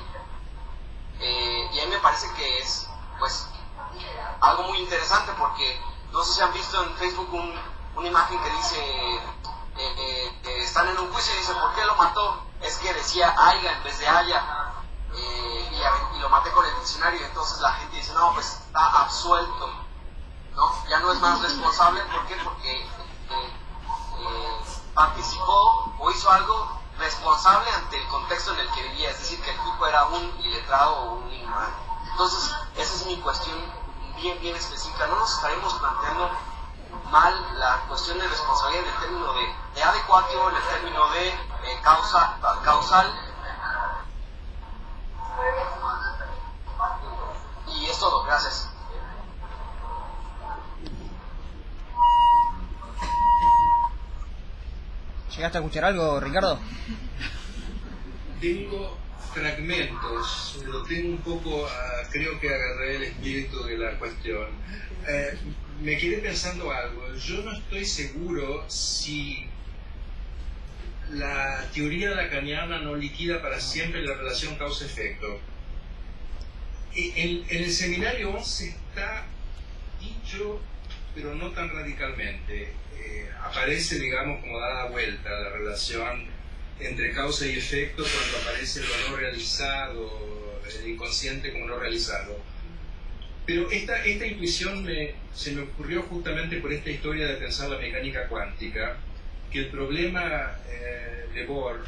y a mí me parece que es pues algo muy interesante, porque no sé si han visto en Facebook una imagen que dice están en un juicio y dice, ¿por qué lo mató? Es que decía Aiga en vez de Aya, y lo maté con el diccionario. Y entonces la gente dice, no, pues está absuelto, ¿no? Ya no es más responsable. ¿Por qué? Porque participó o hizo algo responsable ante el contexto en el que vivía, es decir, que el tipo era un iletrado o un ignorante. Entonces, esa es mi cuestión bien específica. No nos estaremos planteando mal la cuestión de responsabilidad en el término de adecuatio, en el término de causal. Y es todo, gracias. ¿Llegaste a escuchar algo, Ricardo? Tengo fragmentos, lo tengo un poco creo que agarré el espíritu de la cuestión. Me quedé pensando algo. Yo no estoy seguro si la teoría lacaniana no liquida para siempre la relación causa-efecto. En el seminario 11 está dicho, pero no tan radicalmente. Aparece, digamos, como dada vuelta la relación entre causa y efecto cuando aparece lo no realizado, el inconsciente como no realizado. Pero esta intuición se me ocurrió justamente por esta historia de pensar la mecánica cuántica, que el problema de Bohr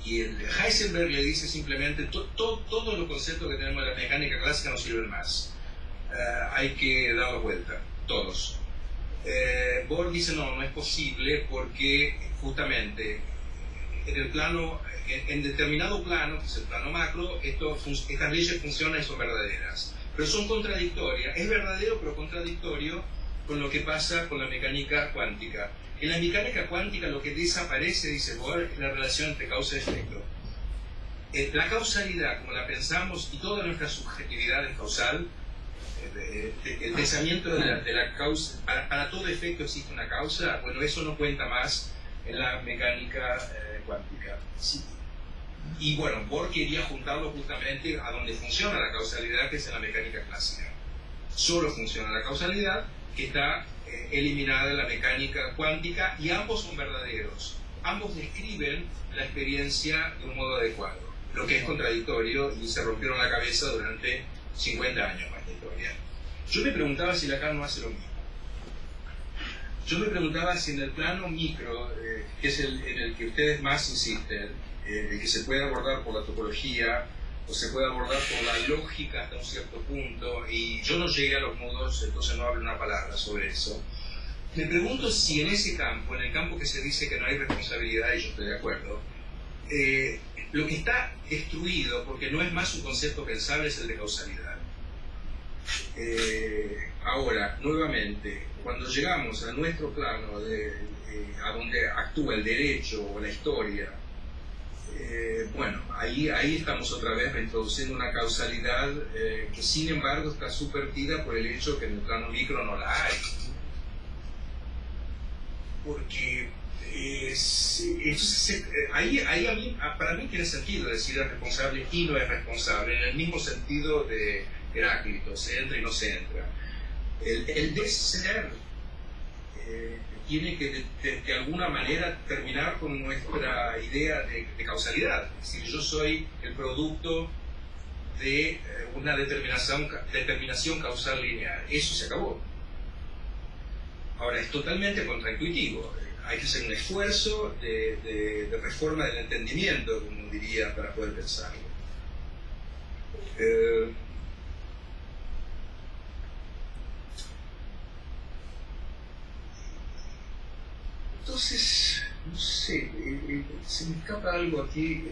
y el Heisenberg le dice simplemente todos los conceptos que tenemos de la mecánica clásica no sirven más. Hay que darlo vuelta, todos. Bohr dice no es posible porque justamente en determinado plano, que es el plano macro, estas leyes funcionan y son verdaderas, pero son contradictorias. Es verdadero pero contradictorio con lo que pasa con la mecánica cuántica. En la mecánica cuántica lo que desaparece, dice Bohr, es la relación entre causa y efecto. La causalidad, como la pensamos, y toda nuestra subjetividad es causal, el pensamiento de la causa, para todo efecto existe una causa, bueno, eso no cuenta más en la mecánica cuántica. Sí. Y bueno, Bohr quería juntarlo justamente a donde funciona la causalidad, que es en la mecánica clásica. Solo funciona la causalidad, que está eliminada en la mecánica cuántica, y ambos son verdaderos. Ambos describen la experiencia de un modo adecuado, lo que es contradictorio, y se rompieron la cabeza durante 50 años más de historia. Yo me preguntaba si Lacan no hace lo mismo. Yo me preguntaba si en el plano micro, que es en el que ustedes más insisten, que se puede abordar por la topología, o se puede abordar por la lógica hasta un cierto punto, y yo no llegué a los nudos, entonces no hablo una palabra sobre eso. Me pregunto si en ese campo, en el campo que se dice que no hay responsabilidad, y yo estoy de acuerdo, lo que está destruido, porque no es más un concepto pensable, es el de causalidad. Ahora, nuevamente, cuando llegamos a nuestro plano, a donde actúa el derecho o la historia, bueno, ahí estamos otra vez reintroduciendo una causalidad que sin embargo está subvertida por el hecho que en el plano micro no la hay. Porque ahí para mí tiene sentido decir es responsable y no es responsable, en el mismo sentido de Heráclito, se entra y no se entra. El deser tiene que de alguna manera terminar con nuestra idea de causalidad. Es decir, yo soy el producto de una determinación causal lineal. Eso se acabó. Ahora, es totalmente contraintuitivo. Hay que hacer un esfuerzo de reforma del entendimiento, como diría, para poder pensarlo. Entonces, no sé, se me escapa algo aquí.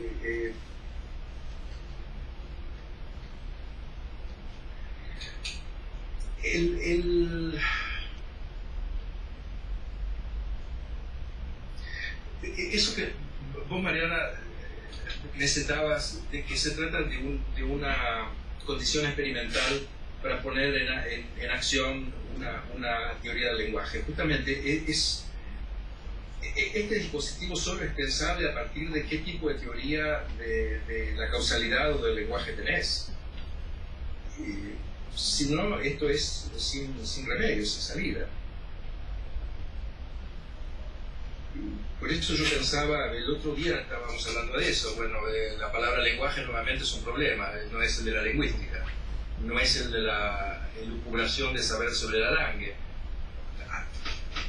Eso que vos, Mariana, me citabas de que se trata de una condición experimental para poner en acción una teoría del lenguaje. Justamente este dispositivo solo es pensable a partir de qué tipo de teoría de la causalidad o del lenguaje tenés. Si no, esto es sin remedio, sin salida. Por eso yo pensaba, el otro día estábamos hablando de eso, bueno, la palabra lenguaje nuevamente es un problema, no es el de la lingüística, no es el de la elucubración de saber sobre la langue.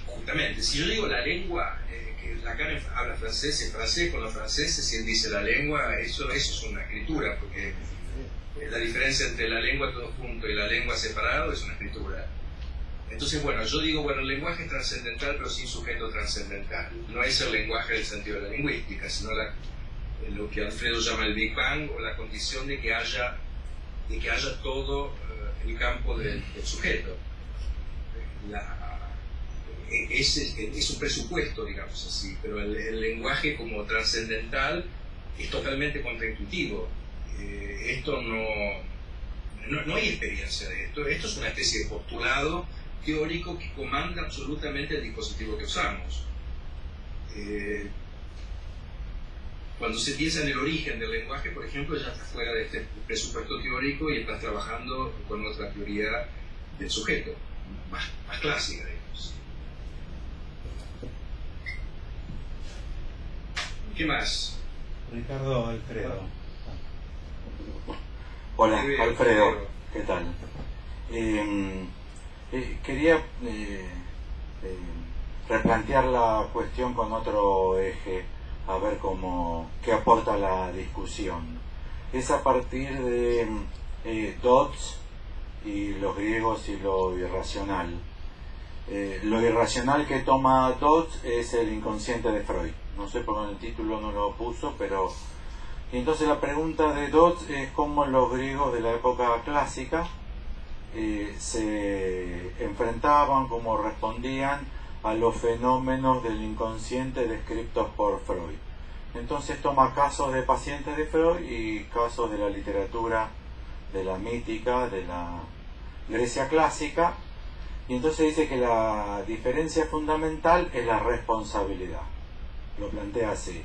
Justamente, si yo digo la lengua, que Lacan habla francés, en francés con los franceses, si él dice la lengua, eso es una escritura, porque la diferencia entre la lengua todo junto y la lengua separado es una escritura. Entonces, bueno, yo digo, bueno, el lenguaje es trascendental pero sin sujeto trascendental. No es el lenguaje del sentido de la lingüística, sino lo que Alfredo llama el Big Bang, o la condición de que haya todo el campo del sujeto. Es un presupuesto, digamos así, pero el lenguaje como trascendental es totalmente contraintuitivo. Esto no hay experiencia de esto. Esto es una especie de postulado teórico que comanda absolutamente el dispositivo que usamos. Cuando se piensa en el origen del lenguaje, por ejemplo, ya estás fuera de este presupuesto teórico y estás trabajando con otra teoría del sujeto, más clásica, digamos. ¿Qué más? Ricardo Alfredo. Hola, Alfredo, ¿qué tal? Quería replantear la cuestión con otro eje, a ver qué aporta la discusión. Es a partir de Dodds y los griegos y lo irracional. Lo irracional que toma Dodds es el inconsciente de Freud. No sé por qué el título no lo puso, pero... Y entonces la pregunta de Dodds es cómo los griegos de la época clásica se enfrentaban, cómo respondían a los fenómenos del inconsciente descritos por Freud. Entonces toma casos de pacientes de Freud y casos de la literatura, de la mítica, de la Grecia clásica, y entonces dice que la diferencia fundamental es la responsabilidad. Lo plantea así.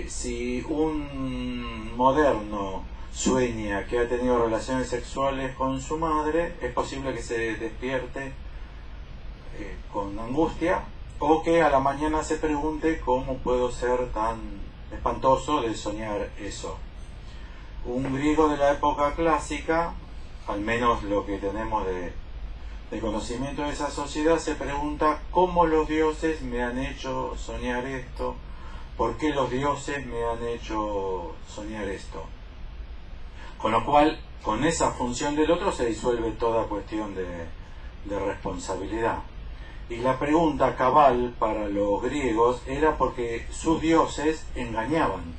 Si un moderno sueña que ha tenido relaciones sexuales con su madre, es posible que se despierte con angustia, o que a la mañana se pregunte cómo puedo ser tan espantoso de soñar eso. Un griego de la época clásica, al menos lo que tenemos de conocimiento de esa sociedad, se pregunta cómo los dioses me han hecho soñar esto, por qué los dioses me han hecho soñar esto. Con lo cual, con esa función del otro se disuelve toda cuestión de responsabilidad. Y la pregunta cabal para los griegos era porque sus dioses engañaban.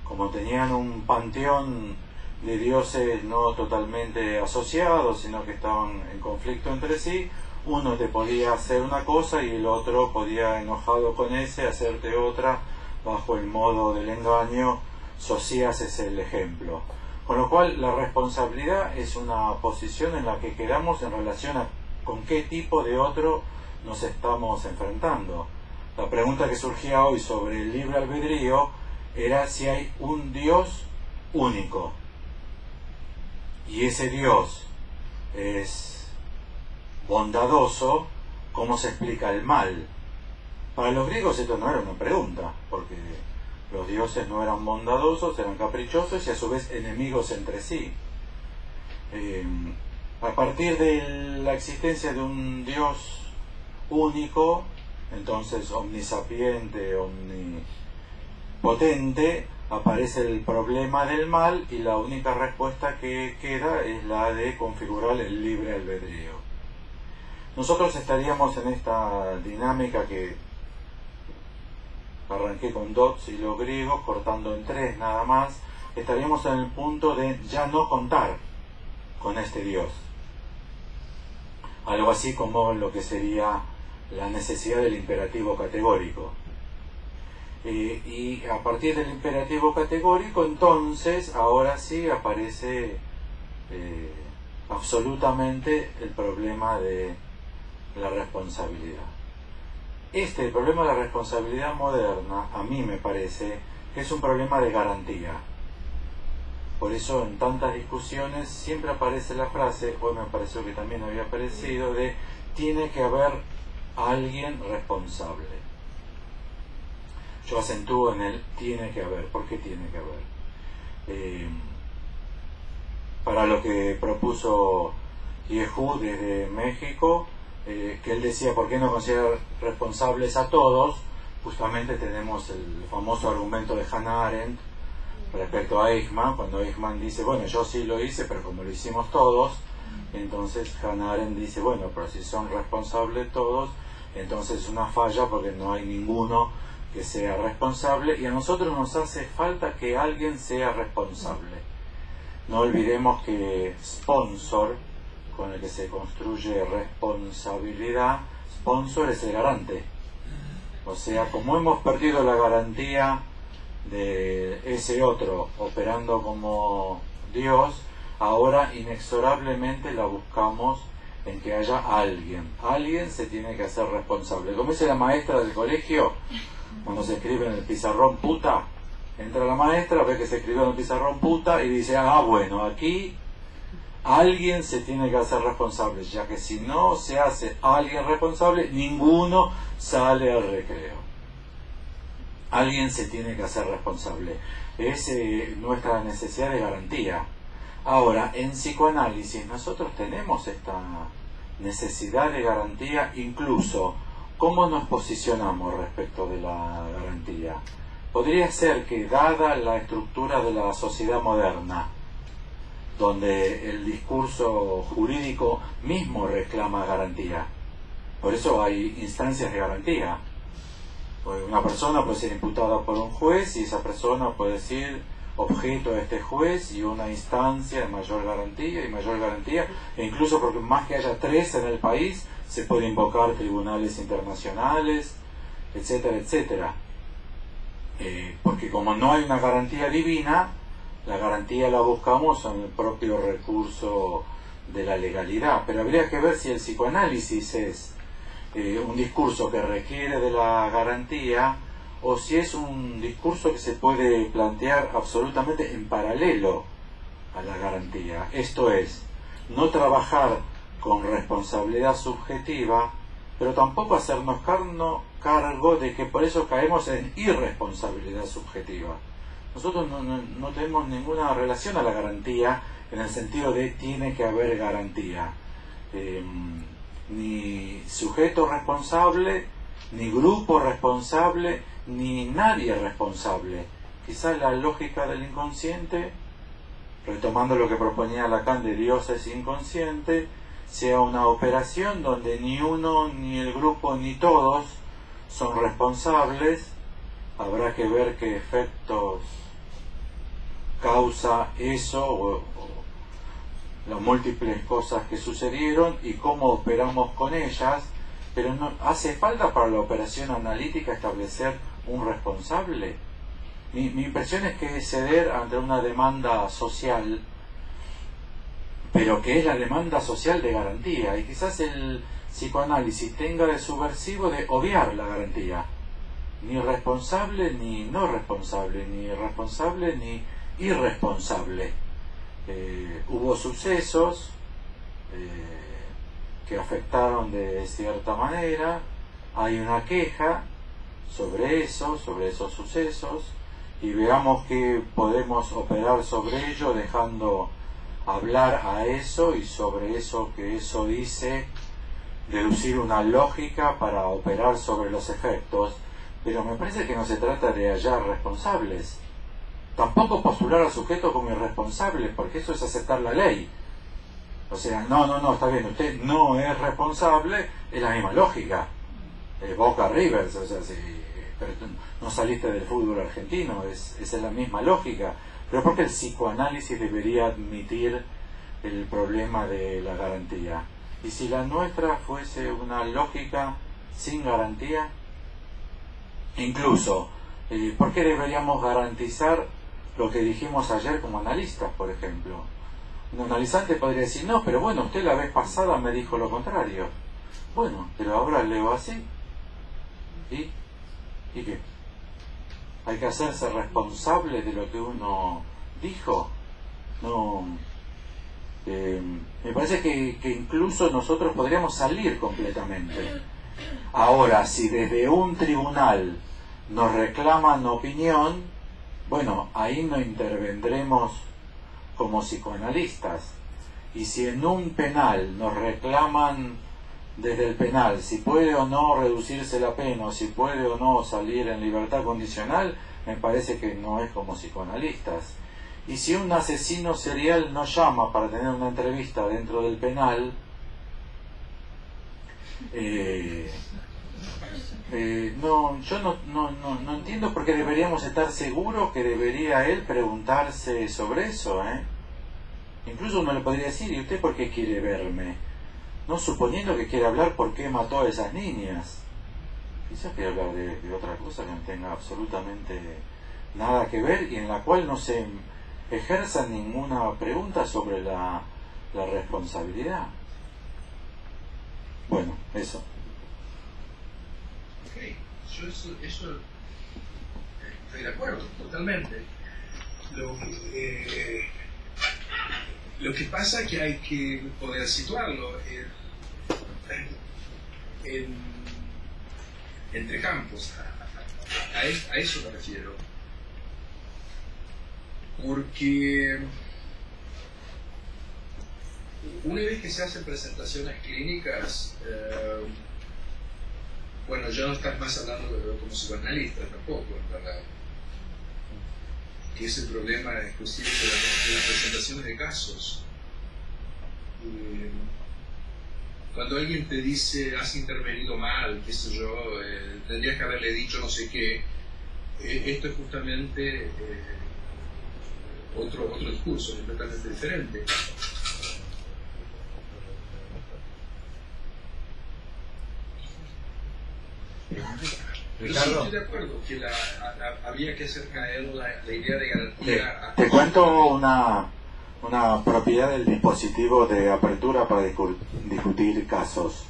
Como tenían un panteón de dioses no totalmente asociados, sino que estaban en conflicto entre sí, uno te podía hacer una cosa y el otro podía, enojado con ese, hacerte otra, bajo el modo del engaño. Socias es el ejemplo. Con lo cual la responsabilidad es una posición en la que quedamos en relación a con qué tipo de otro nos estamos enfrentando. La pregunta que surgía hoy sobre el libre albedrío era si hay un Dios único y ese Dios es bondadoso, ¿cómo se explica el mal? Para los griegos esto no era una pregunta, porque los dioses no eran bondadosos, eran caprichosos y a su vez enemigos entre sí. A partir de la existencia de un Dios único, entonces omnisapiente, omnipotente, aparece el problema del mal y la única respuesta que queda es la de configurar el libre albedrío. Nosotros estaríamos en esta dinámica que arranqué con Dodds y los griegos, cortando en tres nada más, estaríamos en el punto de ya no contar con este Dios. Algo así como lo que sería la necesidad del imperativo categórico. Y a partir del imperativo categórico, entonces, ahora sí aparece absolutamente el problema de la responsabilidad. El problema de la responsabilidad moderna, a mí me parece, que es un problema de garantía. Por eso en tantas discusiones siempre aparece la frase, hoy me pareció que también había aparecido, de tiene que haber alguien responsable. Yo acentúo en el tiene que haber. ¿Por qué tiene que haber? Para lo que propuso Yehu desde México, que él decía, ¿por qué no considerar responsables a todos? Justamente tenemos el famoso argumento de Hannah Arendt respecto a Eichmann, cuando Eichmann dice, bueno, yo sí lo hice, pero como lo hicimos todos, entonces Hannah Arendt dice, bueno, pero si son responsables todos, entonces es una falla porque no hay ninguno que sea responsable, y a nosotros nos hace falta que alguien sea responsable. No olvidemos que sponsor, con el que se construye responsabilidad, sponsor es el garante. O sea, como hemos perdido la garantía de ese otro operando como Dios, ahora inexorablemente la buscamos en que haya alguien. Alguien se tiene que hacer responsable. Como dice la maestra del colegio, cuando se escribe en el pizarrón puta, entra la maestra, ve que se escribió en el pizarrón puta y dice, ah, bueno, aquí alguien se tiene que hacer responsable, ya que si no se hace alguien responsable, ninguno sale al recreo. Alguien se tiene que hacer responsable. Es nuestra necesidad de garantía. Ahora, en psicoanálisis nosotros tenemos esta necesidad de garantía, incluso cómo nos posicionamos respecto de la garantía. Podría ser que, dada la estructura de la sociedad moderna, donde el discurso jurídico mismo reclama garantía, por eso hay instancias de garantía. Una persona puede ser imputada por un juez y esa persona puede ser objeto de este juez y una instancia de mayor garantía y mayor garantía, e incluso porque más que haya 3 en el país, se puede invocar tribunales internacionales, etcétera, etcétera. Porque como no hay una garantía divina, la garantía la buscamos en el propio recurso de la legalidad. Pero habría que ver si el psicoanálisis es un discurso que requiere de la garantía o si es un discurso que se puede plantear absolutamente en paralelo a la garantía. Esto es, no trabajar con responsabilidad subjetiva, pero tampoco hacernos cargo de que por eso caemos en irresponsabilidad subjetiva. Nosotros no tenemos ninguna relación a la garantía en el sentido de tiene que haber garantía. Ni sujeto responsable, ni grupo responsable, ni nadie responsable. Quizás la lógica del inconsciente, retomando lo que proponía Lacan de Dios es inconsciente, sea una operación donde ni uno, ni el grupo, ni todos son responsables. Habrá que ver qué efectos causa eso o las múltiples cosas que sucedieron y cómo operamos con ellas, pero no hace falta para la operación analítica establecer un responsable. Mi impresión es que es ceder ante una demanda social, pero que es la demanda social de garantía, y quizás el psicoanálisis tenga de subversivo de obviar la garantía. Ni responsable ni no responsable, ni responsable ni irresponsable. Hubo sucesos que afectaron de cierta manera, hay una queja sobre esos sucesos, y veamos que podemos operar sobre ello dejando hablar a eso y sobre eso que eso dice deducir una lógica para operar sobre los efectos. Pero me parece que no se trata de hallar responsables, tampoco postular al sujeto como irresponsable, porque eso es aceptar la ley. O sea, no, está bien, usted no es responsable, es la misma lógica. Boca Rivers, o sea, pero tú no saliste del fútbol argentino, esa es la misma lógica. Pero porque el psicoanálisis debería admitir el problema de la garantía. Y si la nuestra fuese una lógica sin garantía, incluso, ¿por qué deberíamos garantizar lo que dijimos ayer como analistas, por ejemplo? Un analizante podría decir, no, pero bueno, usted la vez pasada me dijo lo contrario. Bueno, pero ahora leo así. ¿Y qué? Hay que hacerse responsable de lo que uno dijo. No, me parece que incluso nosotros podríamos salir completamente. Ahora, si desde un tribunal nos reclaman opinión, bueno, ahí no intervendremos como psicoanalistas. Y si en un penal nos reclaman desde el penal si puede o no reducirse la pena, o si puede o no salir en libertad condicional, me parece que no es como psicoanalistas. Y si un asesino serial nos llama para tener una entrevista dentro del penal, yo no entiendo por qué deberíamos estar seguros que debería él preguntarse sobre eso, Incluso uno le podría decir, ¿y usted por qué quiere verme? No suponiendo que quiere hablar por qué mató a esas niñas. Quizás quiere hablar de otra cosa que no tenga absolutamente nada que ver y en la cual no se ejerzan ninguna pregunta sobre la responsabilidad. Bueno, eso. Ok, yo eso estoy de acuerdo, totalmente. Lo que pasa es que hay que poder situarlo entre campos. A eso me refiero. Porque una vez que se hacen presentaciones clínicas, bueno, ya no estás más hablando como psicoanalista tampoco, en verdad. Que es el problema exclusivo de las presentaciones de casos. Cuando alguien te dice has intervenido mal, qué sé yo, tendrías que haberle dicho no sé qué, esto es justamente otro discurso completamente diferente. Pero sí estoy de acuerdo que habría que hacer caer la idea de garantía. Te cuento una propiedad del dispositivo de apertura para discutir casos.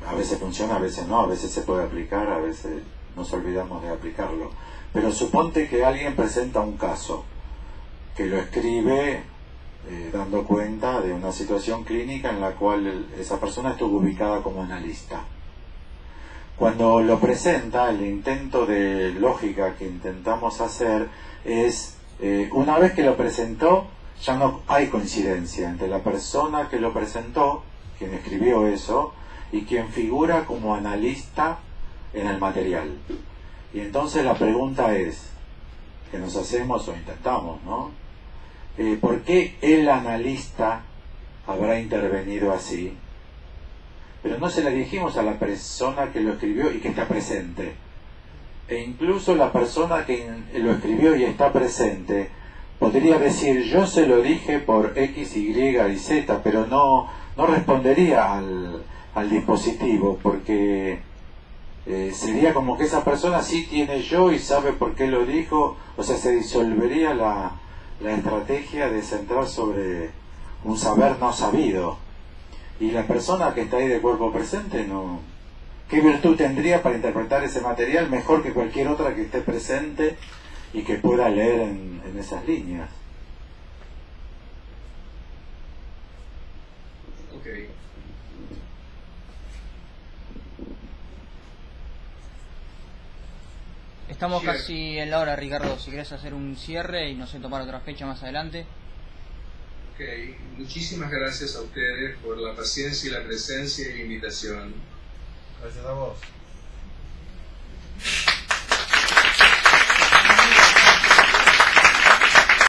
A veces funciona, a veces no, a veces se puede aplicar, a veces nos olvidamos de aplicarlo. Pero suponte que alguien presenta un caso, que lo escribe dando cuenta de una situación clínica en la cual esa persona estuvo ubicada como analista. Cuando lo presenta, el intento de lógica que intentamos hacer es, una vez que lo presentó, ya no hay coincidencia entre la persona que lo presentó, quien escribió eso, y quien figura como analista en el material. Y entonces la pregunta es, que nos hacemos o intentamos, ¿no? ¿Por qué el analista habrá intervenido así? Pero no se le dijimos a la persona que lo escribió y que está presente. E incluso la persona que lo escribió y está presente podría decir, yo se lo dije por X, Y y Z, pero no respondería al dispositivo, porque sería como que esa persona sí tiene yo y sabe por qué lo dijo. O sea, se disolvería la estrategia de centrar sobre un saber no sabido. Y la persona que está ahí de cuerpo presente, no, ¿qué virtud tendría para interpretar ese material mejor que cualquier otra que esté presente y que pueda leer en esas líneas? Ok. Estamos casi en la hora, Ricardo. Si querés hacer un cierre y no sé, tomar otra fecha más adelante. Ok, muchísimas gracias a ustedes por la paciencia y la presencia y la invitación. Gracias a vos.